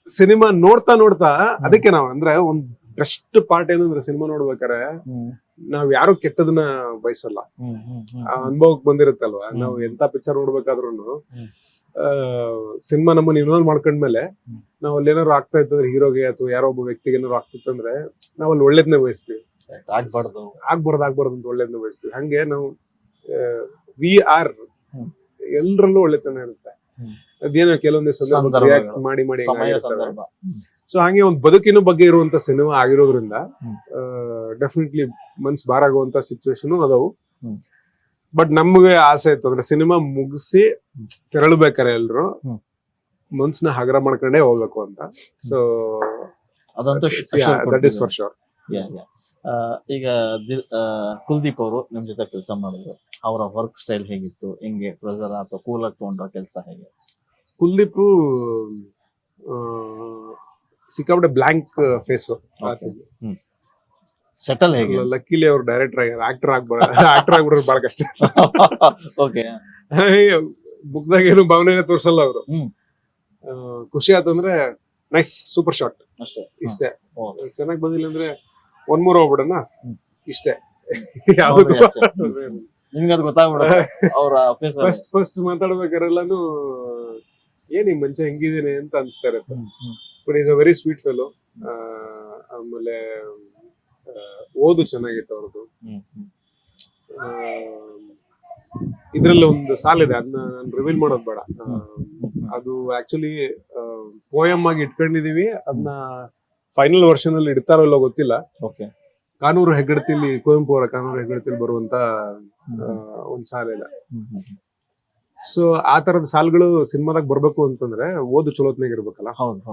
ಸಿನಿಮಾ ನೋಡ್ತಾ ಅದಕ್ಕೆ ನಾವು ಅಂದ್ರೆ ಒಂದ್ ಬೆಸ್ಟ್ ಪಾರ್ಟ್ ಏನಂದ್ರೆ ಸಿನಿಮಾ ನೋಡ್ಬೇಕಾರೆ ನಾವ್ ಯಾರು ಕೆಟ್ಟದನ್ನ ಬಯಸಲ್ಲ. ಆ ಅನುಭವಕ್ಕೆ ಬಂದಿರುತ್ತಲ್ವಾ, ನಾವು ಎಂತ ಪಿಕ್ಚರ್ ನೋಡ್ಬೇಕಾದ್ರೂ ಸಿನಿಮಾ ನಮ್ಮನ್ನ ಇನ್ವಾಲ್ವ್ ಮಾಡ್ಕೊಂಡ್ಮೇಲೆ ನಾವ್ ಅಲ್ಲಿ ಏನಾದ್ರು ಆಗ್ತಾ ಇತ್ತಂದ್ರೆ ಹೀರೋಗೆ ಅಥವಾ ಯಾರೋ ಒಬ್ಬ ವ್ಯಕ್ತಿಗೆ ಏನಾದ್ರು ಆಗ್ತಿತ್ತಂದ್ರೆ ನಾವ್ ಅಲ್ಲಿ ಒಳ್ಳೇದ್ನೇ ಬಯಸ್ತೀವಿ. ಆಗ್ಬಾರ್ದು ಅಂತ ಒಳ್ಳೇದ್ನ ಬಯಸ್ತೀವಿ. ಹಂಗೆ ನಾವು ವಿ ಆರ್ ಎಲ್ರಲ್ಲೂ ಒಳ್ಳೆತನ ಇರುತ್ತೆ. ಅದೇನೋ ಕೆಲವೊಂದು ಸಂದರ್ಭ ರಿಯಾಕ್ಟ್ ಮಾಡಿ ಸೊ ಹಂಗೆ ಒಂದ್ ಬದುಕಿನ ಬಗ್ಗೆ ಇರುವಂತ ಸಿನಿಮಾ ಆಗಿರೋದ್ರಿಂದ ಡೆಫಿನೆಟ್ಲಿ ಮನ್ಸ್ ಭಾರ ಆಗುವಂತ ಸಿಚುವೇಶನ್ ಅದಾವು. ಬಟ್ ನಮ್ಗೆ ಆಸೆ ಇತ್ತು ಅಂದ್ರೆ ಸಿನಿಮಾ ಮುಗಿಸಿ ತೆರಳಬೇಕಾರೆ ಎಲ್ರು ಮನ್ಸ್ನ ಹಗರ ಮಾಡ್ಕೊಂಡೇ ಹೋಗ್ಬೇಕು ಅಂತ. So that is for sure. ಈಗ ಕುಲ್ದೀಪ್ ಅವರು ನಿಮ್ ಜೊತೆ ಕೆಲಸ ಮಾಡಿದ್ರು, ಅವರ ವರ್ಕ್ ಸ್ಟೈಲ್ ಹೇಗಿತ್ತು? ಹೆಂಗೆ ಪ್ರೆಸರ್ ಅಥವಾ ಕೂಲ್ ಆಗಿ ತಗೊಂಡ್ರ ಕೆಲಸ ಹೇಗೆ? ಕುಲ್ದೀಪ್ ಸಿಕ್ಕಾಪಟ್ಟೆ ಬ್ಲಾಂಕ್ ಫೇಸ್. ಸೆಟಲ್ ಹೇಗೆ? ಲಕ್ಕಿಲಿ ಅವ್ರು ಡೈರೆಕ್ಟರ್ ಆಗ್ಯಾರ, ಆಕ್ಟರ್ ಆಗ್ಬಿಡೋರು ಬಹಳ ಕಷ್ಟ. ಓಕೆ, ಬುಕ್ದಾಗ ಏನು ಭಾವನೆ ತೋರ್ಸಲ್ಲ ಅವರು. ಖುಷಿ ಆತಂದ್ರೆ ನೈಸ್, ಸೂಪರ್ ಶಾಟ್ ಅಷ್ಟೇ, ಇಷ್ಟೇ. ಚೆನ್ನಾಗಿ ಬಂದಿಲ್ಲ ಅಂದ್ರೆ 1 ಮೂರ್ ಹೋಗ್ಬಿಡೋಣ, ಇಷ್ಟೇ. ನಿಮ್ಗೆ ಅದು ಗೊತ್ತಾಗ್ಬಿಡುತ್ತೆ ಅವ್ರ ಫಸ್ಟ್ ಮಾತಾಡ್ಬೇಕಾರೆಲ್ಲಾನು ಏನ್ ಈ ಮನುಷ್ಯ ಹೆಂಗಿದೀನಿ ಅಂತ ಅನ್ಸ್ತಾ ಇರುತ್ತೆ. But is a very sweet fellow. ಆಮೇಲೆ ಓದು ಚೆನ್ನಾಗಿತ್ತು ಅವ್ರದ್ದು. ಇದ್ರಲ್ಲಿ ಒಂದು ಸಾಲಿದೆ, ಅದನ್ನ ನಾನು ರಿವೀಲ್ ಮಾಡೋದು ಬೇಡ. ಅದು ಆಕ್ಚುಲಿ ಪೋಯಮ್ ಆಗಿ ಇಟ್ಕೊಂಡಿದೀವಿ, ಅದನ್ನ ಫೈನಲ್ ವರ್ಷನ್ ಅಲ್ಲಿ ಇಡ್ತಾರೋ ಇಲ್ಲೋ ಗೊತ್ತಿಲ್ಲ. ಓಕೆ. ಕಾನೂರು ಹೆಗ್ಗಡತಿಲಿ, ಕುವೆಂಪು ಅವರ ಕಾನೂರು ಹೆಗ್ಗಡತಿಲಿ ಬರುವಂತ ಒಂದ್ ಸಾಲಿದೆ. ಸೊ ಆ ತರದ ಸಾಲುಗಳು ಸಿನಿಮಾದಾಗ ಬರ್ಬೇಕು ಅಂತಂದ್ರೆ ಓದು ಚಲೋತ್ನಾಗ ಇರ್ಬೇಕಲ್ಲ.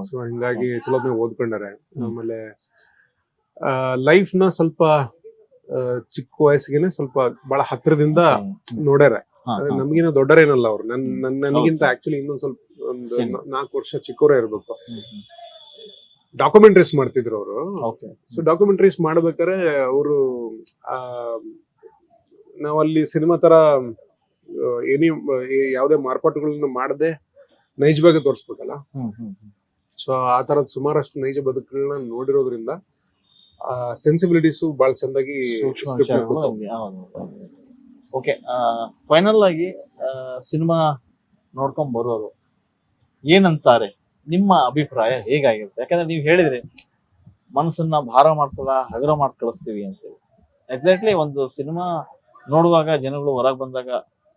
ಸೊ ಹಿಂಗಾಗಿ ಚಲೋತ್ನಾಗ ಓದ್ಕೊಂಡಾರೆ. ಆಮೇಲೆ ಲೈಫ್ ನ ಸ್ವಲ್ಪ ಚಿಕ್ಕ ವಯಸ್ಸಿಗೆ ಸ್ವಲ್ಪ ಬಹಳ ಹತ್ರದಿಂದ ನೋಡ್ಯಾರ. ನಮ್ಗಿನ ದೊಡ್ಡರೇನಲ್ಲ ಅವ್ರು, ನನಗಿಂತ ಆಕ್ಚುಲಿ ಇನ್ನೊಂದ್ ಸ್ವಲ್ಪ ಒಂದು 4 ವರ್ಷ ಚಿಕ್ಕವರೇ ಇರ್ಬೇಕು. ಡಾಕ್ಯುಮೆಂಟ್ರೀಸ್ ಮಾಡ್ತಿದ್ರು ಅವರು. ಸೊ ಡಾಕ್ಯುಮೆಂಟ್ರೀಸ್ ಮಾಡ್ಬೇಕಾದ್ರೆ ಅವರು ನಾವಲ್ಲಿ ಸಿನಿಮಾ ತರ ಯಾವುದೇ ಮಾರ್ಪಾಟುಗಳನ್ನ ಮಾಡದೆ ನೈಜವಾಗಿ ತೋರಿಸ್ಬೇಕಲ್ಲ. ಸೊ ಆ ತರದ್ ಸುಮಾರಷ್ಟು ನೈಜ ಬದುಕುಗಳನ್ನ ನೋಡಿರೋದ್ರಿಂದ ಸೆನ್ಸಿಬಿಲಿಟೀಸ್ ಬಹಳ ಚಂದಾಗಿ. ಓಕೆ, ಫೈನಲ್ ಆಗಿ ಸಿನಿಮಾ ನೋಡ್ಕೊಂಡ್ ಬರೋರು ಏನಂತಾರೆ, ನಿಮ್ಮ ಅಭಿಪ್ರಾಯ ಹೇಗಾಗಿರುತ್ತೆ? ಯಾಕಂದ್ರೆ ನೀವು ಹೇಳಿದ್ರಿ ಮನಸ್ಸನ್ನ ಭಾರ ಮಾಡ್ತದ, ಹಗುರ ಮಾಡಿ ಕಳಿಸ್ತೀವಿ ಅಂತೇಳಿ. ಎಕ್ಸಾಕ್ಟ್ಲಿ ಒಂದು ಸಿನಿಮಾ ನೋಡುವಾಗ ಜನಗಳು ಹೊರಗೆ ಬಂದಾಗ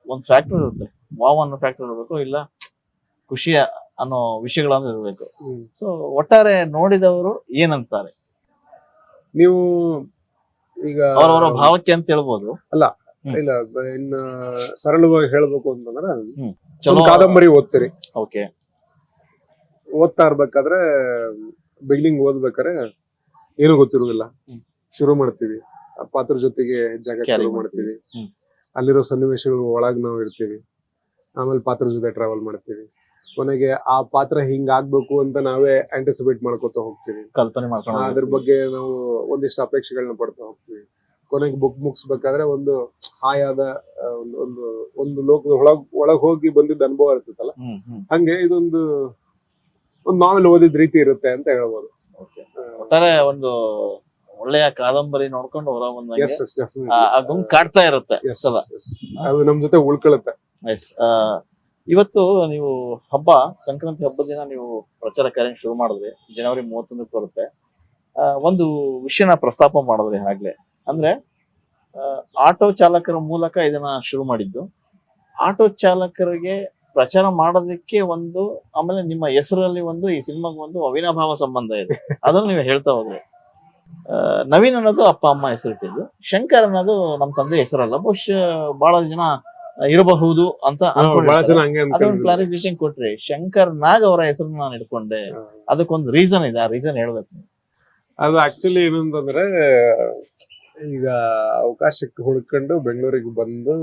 ಒಂದು ಫ್ಯಾಕ್ಟರ್ ಇರುತ್ತೆ, ವಾವ್ ಅನ್ನೋ ಫ್ಯಾಕ್ಟರ್ ಇರಬೇಕು, ಇಲ್ಲ ಖುಷಿಯ ಅನ್ನೋ ವಿಷಯಗಳನ್ನ ಇರಬೇಕು. ಸೊ ಒಟ್ಟಾರೆ ನೋಡಿದವರು ಏನಂತಾರೆ? ನೀವು ಈಗ ಅವರವರ ಭಾವಕ್ಕೆ ಅಂತ ಹೇಳ್ಬೋದು. ಅಲ್ಲ, ಇಲ್ಲ, ಇನ್ನ ಸರಳವಾಗಿ ಹೇಳ್ಬೇಕು ಅಂತಂದ್ರೆ ಒಂದು ಕಾದಂಬರಿ ಓದ್ತೀರಿ. ಓಕೆ. ಓದ್ತಾ ಇರ್ಬೇಕಾದ್ರೆ ಬಿಗಿನಿಂಗ್ ಓದ್ಬೇಕಾದ್ರೆ ಏನು ಗೊತ್ತಿರುವುದಿಲ್ಲ. ಶುರು ಮಾಡ್ತೀವಿ, ಆ ಪಾತ್ರ ಜೊತೆಗೆ ಜಾಗ ಶುರು ಮಾಡ್ತೀವಿ, ಅಲ್ಲಿರೋ ಸನ್ನಿವೇಶಗಳು ಒಳಗ್ ನಾವು ಇರ್ತೀವಿ. ಆಮೇಲೆ ಪಾತ್ರ ಜೊತೆ ಟ್ರಾವೆಲ್ ಮಾಡ್ತೀವಿ. ಕೊನೆಗೆ ಆ ಪಾತ್ರ ಹಿಂಗ್ ಆಗ್ಬೇಕು ಅಂತ ನಾವೇ ಆಂಟಿಸಿಪೇಟ್ ಮಾಡ್ಕೊತ ಹೋಗ್ತೀವಿ, ಕಲ್ಪನೆ ಮಾಡ್ಕೊಂಡು ಅದ್ರ ಬಗ್ಗೆ ನಾವು ಒಂದಿಷ್ಟು ಅಪೇಕ್ಷೆಗಳನ್ನ ಪಡ್ತಾ ಹೋಗ್ತೀವಿ. ಕೊನೆಗೆ ಬುಕ್ ಮುಗಿಸ್ಬೇಕಾದ್ರೆ ಒಂದು ಹಾಯಾದ ಒಂದು ಒಂದು ಲೋಕದ ಒಳಗ್ ಹೋಗಿ ಬಂದಿದ್ದ ಅನುಭವ ಇರ್ತೈತಲ್ಲ, ಹಂಗೆ ಇದೊಂದು ನಾವೆಲ್ ಓದಿದ ರೀತಿ ಇರುತ್ತೆ ಅಂತ ಹೇಳ್ಬೋದು. ಒಟ್ಟಾರೆ ಒಂದು ಒಳ್ಳೆಯ ಕಾದಂಬರಿ ನೋಡ್ಕೊಂಡು ಹೊರ ಬಂದಾಗ ಅದೊಂದು ಕಾಡ್ತಾ ಇರುತ್ತೆ, ಅದು ನಮ್ ಜೊತೆ ಉಳ್ಕೊಳ್ಳುತ್ತೆ. ಇವತ್ತು ನೀವು ಹಬ್ಬ, ಸಂಕ್ರಾಂತಿ ಹಬ್ಬದ ದಿನ ನೀವು ಪ್ರಚಾರ ಕಾರ್ಯ ಶುರು ಮಾಡಿದ್ರಿ, ಜನವರಿ 31 ಬರುತ್ತೆ. ಒಂದು ವಿಷಯನ ಪ್ರಸ್ತಾಪ ಮಾಡಿದ್ರಿ ಆಗ್ಲೇ, ಅಂದ್ರೆ ಆಟೋ ಚಾಲಕರ ಮೂಲಕ ಇದನ್ನ ಶುರು ಮಾಡಿದ್ದು. ಆಟೋ ಚಾಲಕರಿಗೆ ಪ್ರಚಾರ ಮಾಡೋದಕ್ಕೆ ಒಂದು, ಆಮೇಲೆ ನಿಮ್ಮ ಹೆಸರಲ್ಲಿ ಒಂದು, ಈ ಸಿನಿಮಾಗೆ ಒಂದು ಅವಿನಾಭಾವ ಸಂಬಂಧ ಇದೆ. ಅದನ್ನ ನೀವು ಹೇಳ್ತಾ ಹೋದ್ರಿ. ನವೀನ್ ಅನ್ನೋದು ಅಪ್ಪ ಅಮ್ಮ ಹೆಸರಿಟ್ಟಿದ್ದು, ಶಂಕರ್ ಅನ್ನೋದು ನಮ್ಮ ತಂದೆ ಹೆಸರಲ್ಲ, ಬಹುಶಃ ಬಹಳ ಜನ ಇರಬಹುದು ಅಂತ ಅದೊಂದು ಕ್ಲಾರಿಫಿಕೇಶನ್ ಕೊಟ್ರಿ. ಶಂಕರ್ ನಾಗ್ ಅವರ ಹೆಸರನ್ನ ನಾನು ಇಟ್ಕೊಂಡೆ, ಅದಕ್ಕೊಂದು ರೀಸನ್ ಇದೆ, ಆ ರೀಸನ್ ಹೇಳ್ಬೇಕು. ಅದು ಆಕ್ಚುಲಿ ಏನಂತಂದ್ರೆ, ಈಗ ಅವಕಾಶಕ್ಕೆ ಹುಡ್ಕೊಂಡು ಬೆಂಗಳೂರಿಗೆ ಬಂದು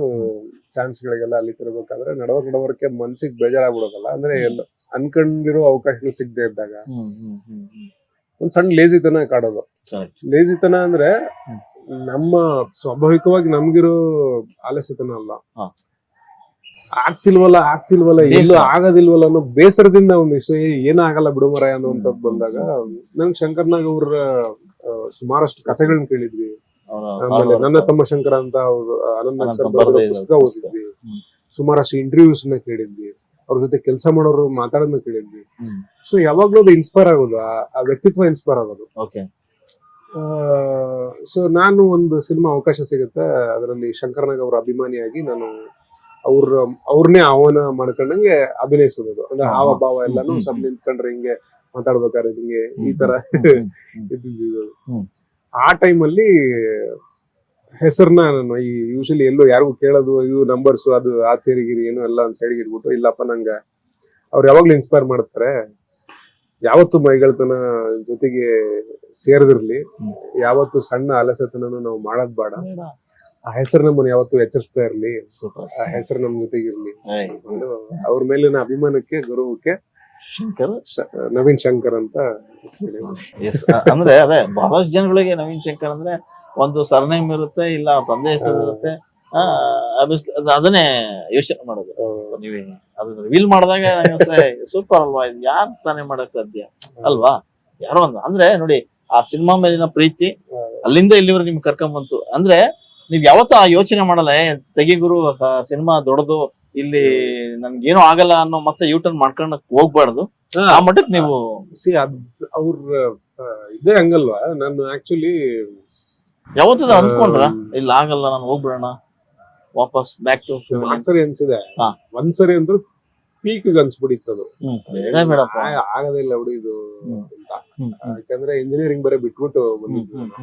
ಚಾನ್ಸ್ ಗಳಿಗೆಲ್ಲ ಅಲ್ಲಿ ತಿರ್ಬೇಕಾದ್ರೆ ನಡವರ್ಕೆ ಮನ್ಸಿಗೆ ಬೇಜಾರಾಗ್ಬಿಡೋದಲ್ಲ. ಅಂದ್ರೆ ಎಲ್ಲ ಅನ್ಕೊಂಡಿರೋ ಅವಕಾಶಗಳು ಸಿಗದೆ ಇದ್ದಾಗ ಒಂದ್ ಸಣ್ಣ ಲೇಜಿತನ ಕಾಡೋದು. ಲೇಜಿತನ ಅಂದ್ರೆ ನಮ್ಮ ಸ್ವಾಭಾವಿಕವಾಗಿ ನಮ್ಗಿರೋ ಆಲಸ್ಯತನ ಅಲ್ಲ, ಆಗ್ತಿಲ್ವಲ್ಲ ಎಲ್ಲೂ ಆಗೋದಿಲ್ವಲ್ಲ ಅನ್ನೋ ಬೇಸರದಿಂದ ಒಂದ್ ವಿಷಯ ಏನಾಗಲ್ಲ ಬಿಡುಮರ ಅನ್ನುವಂಥದ್ದು ಬಂದಾಗ ನನ್ ಶಂಕರ್ನಾಗ್ ಅವ್ರ ಸುಮಾರಷ್ಟು ಕಥೆಗಳನ್ನ ಕೇಳಿದ್ವಿ. ಆಮೇಲೆ ನನ್ನ ತಮ್ಮ ಶಂಕರ ಅಂತ ಅವ್ರು ಅನಂತ ಪುಸ್ತಕ ಓದಿದ್ವಿ, ಸುಮಾರಷ್ಟು ಇಂಟರ್ವ್ಯೂಸ್ ನ ಕೇಳಿದ್ವಿ, ಅವ್ರ ಜೊತೆ ಕೆಲಸ ಮಾಡೋರು ಮಾತಾಡೋದನ್ನ ಕೇಳಿದ್ವಿ. ಸೊ ಯಾವಾಗ್ಲೂ ಅದು ಇನ್ಸ್ಪೈರ್ ಆಗೋದು, ಆ ವ್ಯಕ್ತಿತ್ವ ಇನ್ಸ್ಪೈರ್ ಆಗೋದು. ನಾನು ಒಂದು ಸಿನಿಮಾ ಅವಕಾಶ ಸಿಗುತ್ತೆ, ಅದರಲ್ಲಿ ಶಂಕರ್ನಾಗ್ ಅವರ ಅಭಿಮಾನಿಯಾಗಿ ನಾನು ಅವ್ರನ್ನೇ ಆಹ್ವಾನ ಮಾಡ್ಕೊಂಡಂಗೆ ಅಭಿನಯಿಸೋದು. ಅಂದ್ರೆ ಹಾವ ಭಾವ ಎಲ್ಲಾನು ಸ್ವಲ್ಪ ನಿಂತ್ಕೊಂಡ್ರೆ ಹಿಂಗೆ ಮಾತಾಡ್ಬೇಕಾದ್ರೆ ಹಿಂಗೆ ಈ ತರ ಇದ್ದಿದ್ದು. ಆ ಟೈಮಲ್ಲಿ ಹೆಸರನ್ನ ನಾನು ಈ ಯೂಶಲಿ ಎಲ್ಲೋ ಯಾರಿಗೂ ಕೇಳೋದು, ಇದು ನಂಬರ್ಸ್ ಅದು ಆ ಥೇರಿಗಿರಿ ಏನು ಎಲ್ಲ ಒಂದ್ ಸೈಡ್ಗೆ ಇಟ್ಬಿಟ್ಟು, ಇಲ್ಲಪ್ಪ ನಂಗ ಅವ್ರು ಯಾವಾಗ್ಲೂ ಇನ್ಸ್ಪೈರ್ ಮಾಡ್ತಾರೆ, ಯಾವತ್ತು ಮೈಗಳತನ ಜೊತೆಗೆ ಸೇರಿದಿರ್ಲಿ, ಯಾವತ್ತು ಸಣ್ಣ ಅಲಸತನೂ ನಾವು ಮಾಡೋದ್ ಬೇಡ, ಆ ಹೆಸರು ನಮ್ಮನ್ನ ಯಾವತ್ತು ಎಚ್ಚರಿಸ್ತಾ ಇರ್ಲಿ, ಆ ಹೆಸರು ನಮ್ ಜೊತೆಗಿರ್ಲಿ. ಅವ್ರ ಮೇಲಿನ ಅಭಿಮಾನಕ್ಕೆ, ಗೌರವಕ್ಕೆ ನವೀನ್ ಶಂಕರ್ ಅಂತ. ಅಂದ್ರೆ ಅದೇ ಬಹಳಷ್ಟು ಜನಗಳಿಗೆ ನವೀನ್ ಶಂಕರ್ ಅಂದ್ರೆ ಒಂದು ಸರ್ನೇಮ್ ಇರುತ್ತೆ, ಇಲ್ಲ ಅವ್ರ ತಂದೆ ಹೆಸರು ಇರುತ್ತೆ, ಅದನ್ನೇ ಯೋಚನೆ ಮಾಡೋದು. ನೀವೇ ಅದನ್ನ ರಿವೀಲ್ ಮಾಡಿದಾಗ ಸೂಪರ್ ಅಲ್ವಾ, ಇದು ಯಾರು ತಾನೇ ಮಾಡಕ್ ಸಾಧ್ಯ ಅಲ್ವಾ? ಯಾರೋ ಒಂದು ಅಂದ್ರೆ ನೋಡಿ, ಆ ಸಿನಿಮಾ ಮೇಲಿನ ಪ್ರೀತಿ ಅಲ್ಲಿಂದ ಇಲ್ಲಿವರೆಗೆ ನಿಮ್ಗೆ ಕರ್ಕೊಂಬಂತು. ಅಂದ್ರೆ ನೀವ್ ಯಾವತ್ತೂ ಆ ಯೋಚನೆ ಮಾಡಲ್ಲ, ತೆಗಿಗುರು ಸಿನಿಮಾ ದೊಡ್ಡದು, ಇಲ್ಲಿ ನನ್ಗೇನು ಆಗಲ್ಲ ಅನ್ನೋ ಮತ್ತೆ ಯೂಟರ್ನ್ ಮಾಡ್ಕೊಂಡ್ ಹೋಗ್ಬಾರ್ದು. ಆ ಮಟ್ಟಕ್ಕೆ ನೀವು ಅವ್ರ ಇದೇ ಹಂಗಲ್ವಾ? ನಾನು ಆಕ್ಚುಲಿ ಯಾವತ್ತದ ಅಂದ್ಕೊಂಡ್ರ ಇಲ್ಲ ಆಗಲ್ಲ ನಾನು ಹೋಗ್ಬಿಡೋಣ? ವಾಪಸ್ ಬ್ಯಾಕ್ ಟು ಸರಿ ಅನ್ಸಿದೆ. ಹಾ. ಒಂದ್ಸರಿ ಅಂದ್ರೂ ಪೀಕ್ ಅನ್ಸ್ಬಿಟ್ಟಿತ್ತು ಅದು. ಬೇಡಪ್ಪ. ಆಗದಿಲ್ಲ ಬಿಡು ಇದು ಅಂತ. ಯಾಕಂದ್ರೆ ಇಂಜಿನಿಯರಿಂಗ್ ಬರೀ ಬಿಟ್ಬಿಟ್ಟು ಬಂದಿದ್ದು ನಾನು.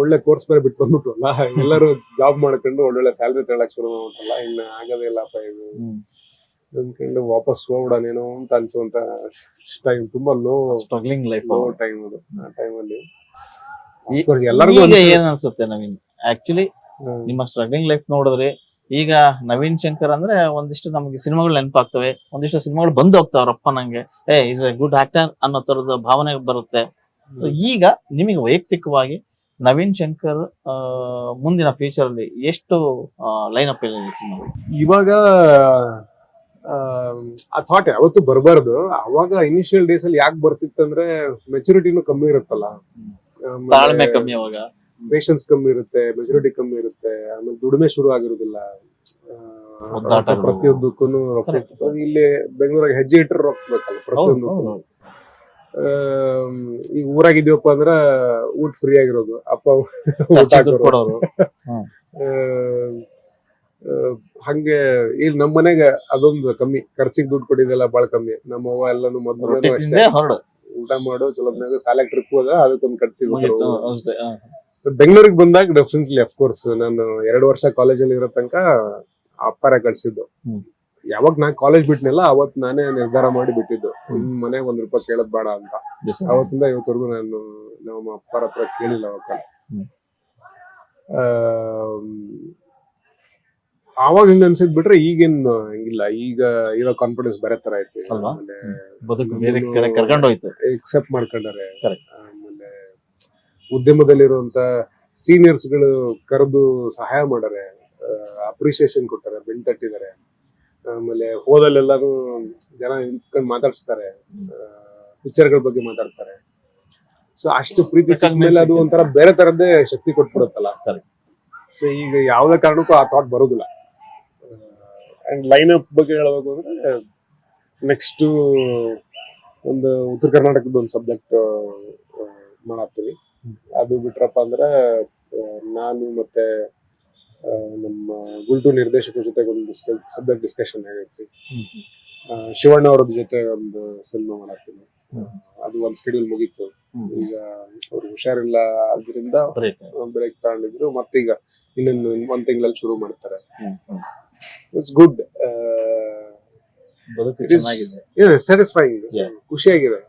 ಒಳ್ಳೆ ಕೋರ್ಸ್ ಬೇರೆ ಬಿಟ್ಟು ಬಂದ್ಬಿಟ್ವಲ್ಲ, ಎಲ್ಲರೂ ಜಾಬ್ ಮಾಡ್ಕೊಂಡು ಒಳ್ಳೊಳ್ಳೆ ಸ್ಯಾಲ್ರಿ ತಗೊಳಕ್ ಶುರು ಮಾಡ್ಬಿಟ್ಟಲ್ಲ, ಇನ್ನು ಆಗದಿಲ್ಲಪ್ಪ ಇದು ಅನ್ಕೊಂಡು ವಾಪಸ್ ಹೋಗ್ಬಿಡನೇನೋ ಅಂತ ಅನ್ಸುವಂತ ಟೈಮ್. ತುಂಬಾ ಸ್ಟ್ರಗ್ಲಿಂಗ್ ಲೈಫ್ ಟೈಮ್ ಅದು. ಆ ಟೈಮಲ್ಲಿ ಎಲ್ಲರಿಗೂ ಏನ್ ಅನ್ಸುತ್ತೆ ನವೀನ್, ಆಕ್ಚುಲಿ ನಿಮ್ಮ ಸ್ಟ್ರಗ್ಲಿಂಗ್ ಲೈಫ್ ನೋಡಿದ್ರೆ ಈಗ ನವೀನ್ ಶಂಕರ್ ಅಂದ್ರೆ ಒಂದಿಷ್ಟು ನಮ್ಗೆ ಸಿನಿಮಾಗಳು ನೆನಪಾಗ್ತವೆ, ಒಂದಿಷ್ಟು ಸಿನಿಮಾಗಳು ಬಂದು ಹೋಗ್ತಾವ್ರಪ್ಪ ನಂಗೆ ಇಸ್ ಎ ಗುಡ್ ಆಕ್ಟರ್ ಅನ್ನೋ ತರದ ಭಾವನೆ ಬರುತ್ತೆ. So ಈಗ ನಿಮಗೆ ವೈಯಕ್ತಿಕವಾಗಿ ನವೀನ್ ಶಂಕರ್ ಮುಂದಿನ ಫ್ಯೂಚರ್ ಅಲ್ಲಿ ಎಷ್ಟು ಲೈನ್ ಅಪ್ ಇದೆ ಸಿನಿಮಾ? ಇವಾಗ ಆ ಥಾಟ್ ಯಾವತ್ತೂ ಬರಬಾರ್ದು. ಅವಾಗ ಇನಿಷಿಯಲ್ ಡೇಸ್ ಅಲ್ಲಿ ಯಾಕೆ ಬರ್ತಿತ್ತಂದ್ರೆ ಮೆಚುರಿಟಿನೂ ಕಮ್ಮಿ ಇರುತ್ತಲ್ಲ, ತಾಳ್ಮೆ ಕಮ್ಮಿ, ಅವಾಗ ಪೇಷನ್ಸ್ ಕಮ್ಮಿ ಇರುತ್ತೆ, ಮೆಚುರಿಟಿ ಕಮ್ಮಿ ಇರುತ್ತೆ, ಆಮೇಲೆ ದುಡಿಮೆ ಶುರು ಆಗಿರುದಿಲ್ಲ. ಪ್ರತಿಯೊಂದಕ್ಕೂ ರೊಕ್ಕ ಇಲ್ಲಿ ಬೆಂಗಳೂರಾಗ ಹೆಜ್ಜೆ ಇಟ್ಟರೆ ರೊಕ್ಕ ಬೇಕಲ್ಲ ಪ್ರತಿಯೊಂದಕ್ಕೂ. ಈಗ ಊರಾಗಿದ್ಯಪ್ಪ ಅಂದ್ರ ಊಟ ಫ್ರೀ ಆಗಿರೋದು, ಅಪ್ಪ ಊಟ ಹಾಕೋರು. ಹಂಗೆ ಇಲ್ಲಿ ನಮ್ ಮನೆಗೆ ಅದೊಂದು ಕಮ್ಮಿ, ಖರ್ಚಿಗೆ ದುಡ್ಡು ಕೊಟ್ಟಿದ್ದೆಲ್ಲ ಬಾಳ ಕಮ್ಮಿ. ನಮ್ಮವ್ವ ಎಲ್ಲಾನು ಮೊದ್ಲು ಅಷ್ಟೇ, ಊಟ ಮಾಡು ಚಲೋತ್ನಾಗ ಸಾಲಾಗ ಟ್ರಿಪ್ ಹೋದ ಅದಕ್ಕೊಂದು ಕಟ್ತೀವಿ. ಬೆಂಗಳೂರಿಗೆ ಬಂದಾಗ ಡೆಫಿನೆಟ್ಲಿ ಅಫ್ಕೋರ್ಸ್ ನಾನು 2 ವರ್ಷ ಕಾಲೇಜಲ್ಲಿ ಇರೋ ತನಕ ಅಪ್ಪಾರ ಕಳ್ಸಿದ್ದು. ಯಾವಾಗ ನಾ ಕಾಲೇಜ್ ಬಿಟ್ನೆಲ್ಲ ಅವತ್ ನಾನೇ ನಿರ್ಧಾರ ಮಾಡಿ ಬಿಟ್ಟಿದ್ದು, ಮನೆಗೆ ₹1 ಕೇಳೋದ್ ಬೇಡ ಅಂತ. ಅವತ್ತಿಂದ ಇವತ್ತವರೆಗೂ ನಾನು ನಮ್ಮ ಅಪ್ಪಾರ ಹತ್ರ ಕೇಳಿಲ್ಲ ಅವಾಗ. ಆವಾಗ ಹಿಂಗ ಅನ್ಸಿದ್ ಬಿಟ್ರೆ ಈಗೇನ್ ಹಂಗಿಲ್ಲ. ಈಗ ಇರೋ ಕಾನ್ಫಿಡೆನ್ಸ್ ಬೇರೆ ತರ ಐತಿ. ಎಕ್ಸೆಪ್ಟ್ ಮಾಡ್ಕೊಂಡಾರೆ. ಆಮೇಲೆ ಉದ್ಯಮದಲ್ಲಿರುವಂತ ಸೀನಿಯರ್ಸ್ ಗಳು ಕರೆದು ಸಹಾಯ ಮಾಡಾರೆ, ಅಪ್ರಿಸಿಯೇಷನ್ ಕೊಟ್ಟಾರೆ, ಬೆನ್ ತಟ್ಟಿದ್ದಾರೆ. ಆಮೇಲೆ ಹೋದಲ್ಲೆಲ್ಲಾನು ಜನ ನಿಂತ್ಕೊಂಡು ಮಾತಾಡ್ಸ್ತಾರೆ, ಪಿಕ್ಚರ್ಗಳ ಬಗ್ಗೆ ಮಾತಾಡ್ತಾರೆ. ಸೊ ಅಷ್ಟು ಪ್ರೀತಿ ಸಿಕ್ಮೇಲೆ ಅದು ಒಂಥರ ಬೇರೆ ತರದ್ದೇ ಶಕ್ತಿ ಕೊಟ್ಬಿಡುತ್ತಲ್ಲ. ಸೊ ಈಗ ಯಾವ್ದೇ ಕಾರಣಕ್ಕೂ ಆ ಥಾಟ್ ಬರೋದಿಲ್ಲ. ಅಂಡ್ ಲೈನ್ ಅಪ್ ಬಗ್ಗೆ ಹೇಳಬೇಕು ಅಂದ್ರೆ ನೆಕ್ಸ್ಟ್ ಒಂದು ಉತ್ತರ ಕರ್ನಾಟಕದ ಒಂದು ಸಬ್ಜೆಕ್ಟ್ ಮಾಡತ್ತೀವಿ. ಅದು ಬಿಟ್ರಪ್ಪ ಅಂದ್ರೆ ನಾನು ಮತ್ತೆ ನಮ್ಮ ಗುಲ್ಟು ನಿರ್ದೇಶಕರ ಜೊತೆ ಒಂದು ಸಬ್ಜೆಕ್ಟ್ ಡಿಸ್ಕಷನ್ ಆಗೈತಿ. ಶಿವಣ್ಣ ಅವ್ರ ಜೊತೆ ಒಂದು ಸಿನಿಮಾ ಮಾಡತ್ತೀನಿ. ಅದು ಒಂದ್ ಸ್ಕೆಡ್ಯೂಲ್ ಮುಗೀತು. ಈಗ ಅವ್ರು ಹುಷಾರಿಲ್ಲ ಆದ್ರಿಂದ ಬ್ರೇಕ್ ತಗೊಂಡಿದ್ರು. ಮತ್ತೀಗ ಇನ್ನೊಂದು 1 ತಿಂಗಳಲ್ಲಿ ಶುರು ಮಾಡ್ತಾರೆ. ಇಟ್ಸ್ ಗುಡ್, ಸ್ಯಾಟಿಸ್ಫೈಯಿಂಗ್, ಖುಷಿಯಾಗಿದೆ.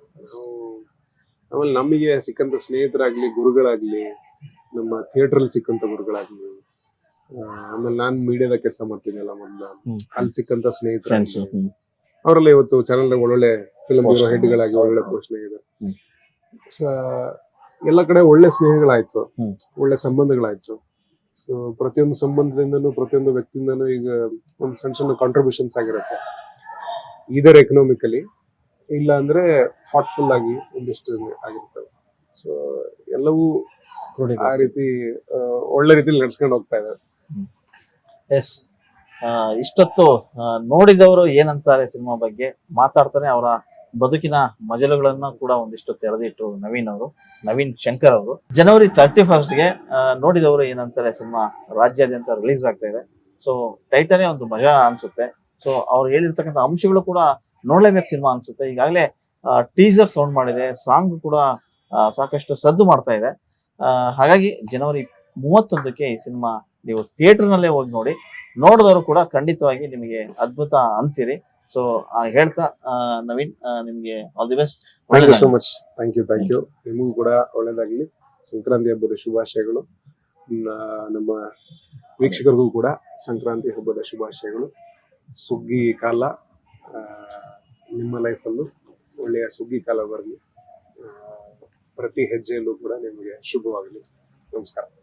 ಆಮೇಲೆ ನಮಗೆ ಸಿಕ್ಕಂತ ಸ್ನೇಹಿತರಾಗ್ಲಿ, ಗುರುಗಳಾಗ್ಲಿ, ನಮ್ಮ ಥಿಯೇಟರ್ ಅಲ್ಲಿ ಸಿಕ್ಕಂತ ಗುರುಗಳಾಗ್ಲಿ, ಆಮೇಲೆ ನಾನ್ ಮೀಡಿಯಾದ ಕೆಲಸ ಮಾಡ್ತೀನಲ್ಲ ಮೊದ್ಲು, ಅಲ್ಲಿ ಸಿಕ್ಕಂತ ಸ್ನೇಹಿತರಾಗ್ಲಿ, ಅವರೆಲ್ಲ ಇವತ್ತು ಚಾನೆಲ್ ಒಳ್ಳೊಳ್ಳೆ ಫಿಲ್ಮ್ ಹೀರೋ ಹೆಡ್ಗಳಾಗಿ ಒಳ್ಳೆ ಪೋಸ್ಟ್ ಇದೆ. ಎಲ್ಲ ಕಡೆ ಒಳ್ಳೆ ಸ್ನೇಹಗಳಾಯ್ತು, ಒಳ್ಳೆ ಸಂಬಂಧಗಳಾಯ್ತು. ಸೊ ಪ್ರತಿಯೊಂದು ಸಂಬಂಧದಿಂದನೂ ಪ್ರತಿಯೊಂದು ವ್ಯಕ್ತಿಯಿಂದನೂ ಈಗ ಒಂದು ಸಣ್ಣ ಸಣ್ಣ ಕಾಂಟ್ರಿಬ್ಯೂಷನ್ಸ್ ಆಗಿರುತ್ತೆ. ಇದರ್ ಎಕನಾಮಿಕಲಿ, ಇಲ್ಲ ಅಂದ್ರೆ ಥಾಟ್ಫುಲ್ ಆಗಿ ಒಂದಿಷ್ಟು ಆಗಿರ್ತವೆ. ಸೊ ಎಲ್ಲವೂ ಆ ರೀತಿ ಒಳ್ಳೆ ರೀತಿಯಲ್ಲಿ ನಡ್ಸ್ಕೊಂಡು ಹೋಗ್ತಾ ಇದ್ದಾರೆ. ಎಸ್, ಇಷ್ಟೊತ್ತು ನೋಡಿದವರು ಏನಂತಾರೆ ಸಿನಿಮಾ ಬಗ್ಗೆ ಮಾತಾಡ್ತಾನೆ, ಅವರ ಬದುಕಿನ ಮಜಲುಗಳನ್ನ ಕೂಡ ಒಂದಿಷ್ಟು ತೆರೆದಿಟ್ರು ನವೀನ್ ಶಂಕರ್ ಅವರು. ಜನವರಿ 31ಗೆ ನೋಡಿದವರು ಏನಂತಾರೆ ಸಿನಿಮಾ ರಾಜ್ಯಾದ್ಯಂತ ರಿಲೀಸ್ ಆಗ್ತಾ ಇದೆ. ಸೊ ಟೈಟಲೇ ಒಂದು ಮಜಾ ಅನ್ಸುತ್ತೆ. ಸೊ ಅವ್ರು ಹೇಳಿರ್ತಕ್ಕಂಥ ಅಂಶಗಳು ಕೂಡ ನೋಡ್ಲೇಬೇಕು ಸಿನಿಮಾ ಅನ್ಸುತ್ತೆ. ಈಗಾಗಲೇ ಟೀಸರ್ ಸೌಂಡ್ ಮಾಡಿದೆ, ಸಾಂಗ್ ಕೂಡ ಸಾಕಷ್ಟು ಸದ್ದು ಮಾಡ್ತಾ ಇದೆ. ಹಾಗಾಗಿ ಜನವರಿ 31ಕ್ಕೆ ಈ ಸಿನಿಮಾ ನೀವು ಥಿಯೇಟರ್ ನಲ್ಲೇ ಹೋಗಿ ನೋಡಿ. ನೋಡಿದವರು ಕೂಡ ಖಂಡಿತವಾಗಿ ನಿಮಗೆ ಅದ್ಭುತ ಅಂತೀರಿ. ಸೊ ಹೇಳ್ತಾ ನವೀನ್, ನಿಮ್ಗೆ all the best. Thank you so much. Thank you. ನಿಮಗೂ ಕೂಡ ಒಳ್ಳೇದಾಗ್ಲಿ. ಸಂಕ್ರಾಂತಿ ಹಬ್ಬದ ಶುಭಾಶಯಗಳು. ನಮ್ಮ ವೀಕ್ಷಕರಿಗೂ ಕೂಡ ಸಂಕ್ರಾಂತಿ ಹಬ್ಬದ ಶುಭಾಶಯಗಳು. ಸುಗ್ಗಿ ಕಾಲ ನಿಮ್ಮ ಲೈಫಲ್ಲೂ ಒಳ್ಳೆಯ ಸುಗ್ಗಿ ಕಾಲ ಬರಲಿ. ಪ್ರತಿ ಹೆಜ್ಜೆಯಲ್ಲೂ ಕೂಡ ನಿಮಗೆ ಶುಭವಾಗಲಿ. ನಮಸ್ಕಾರ.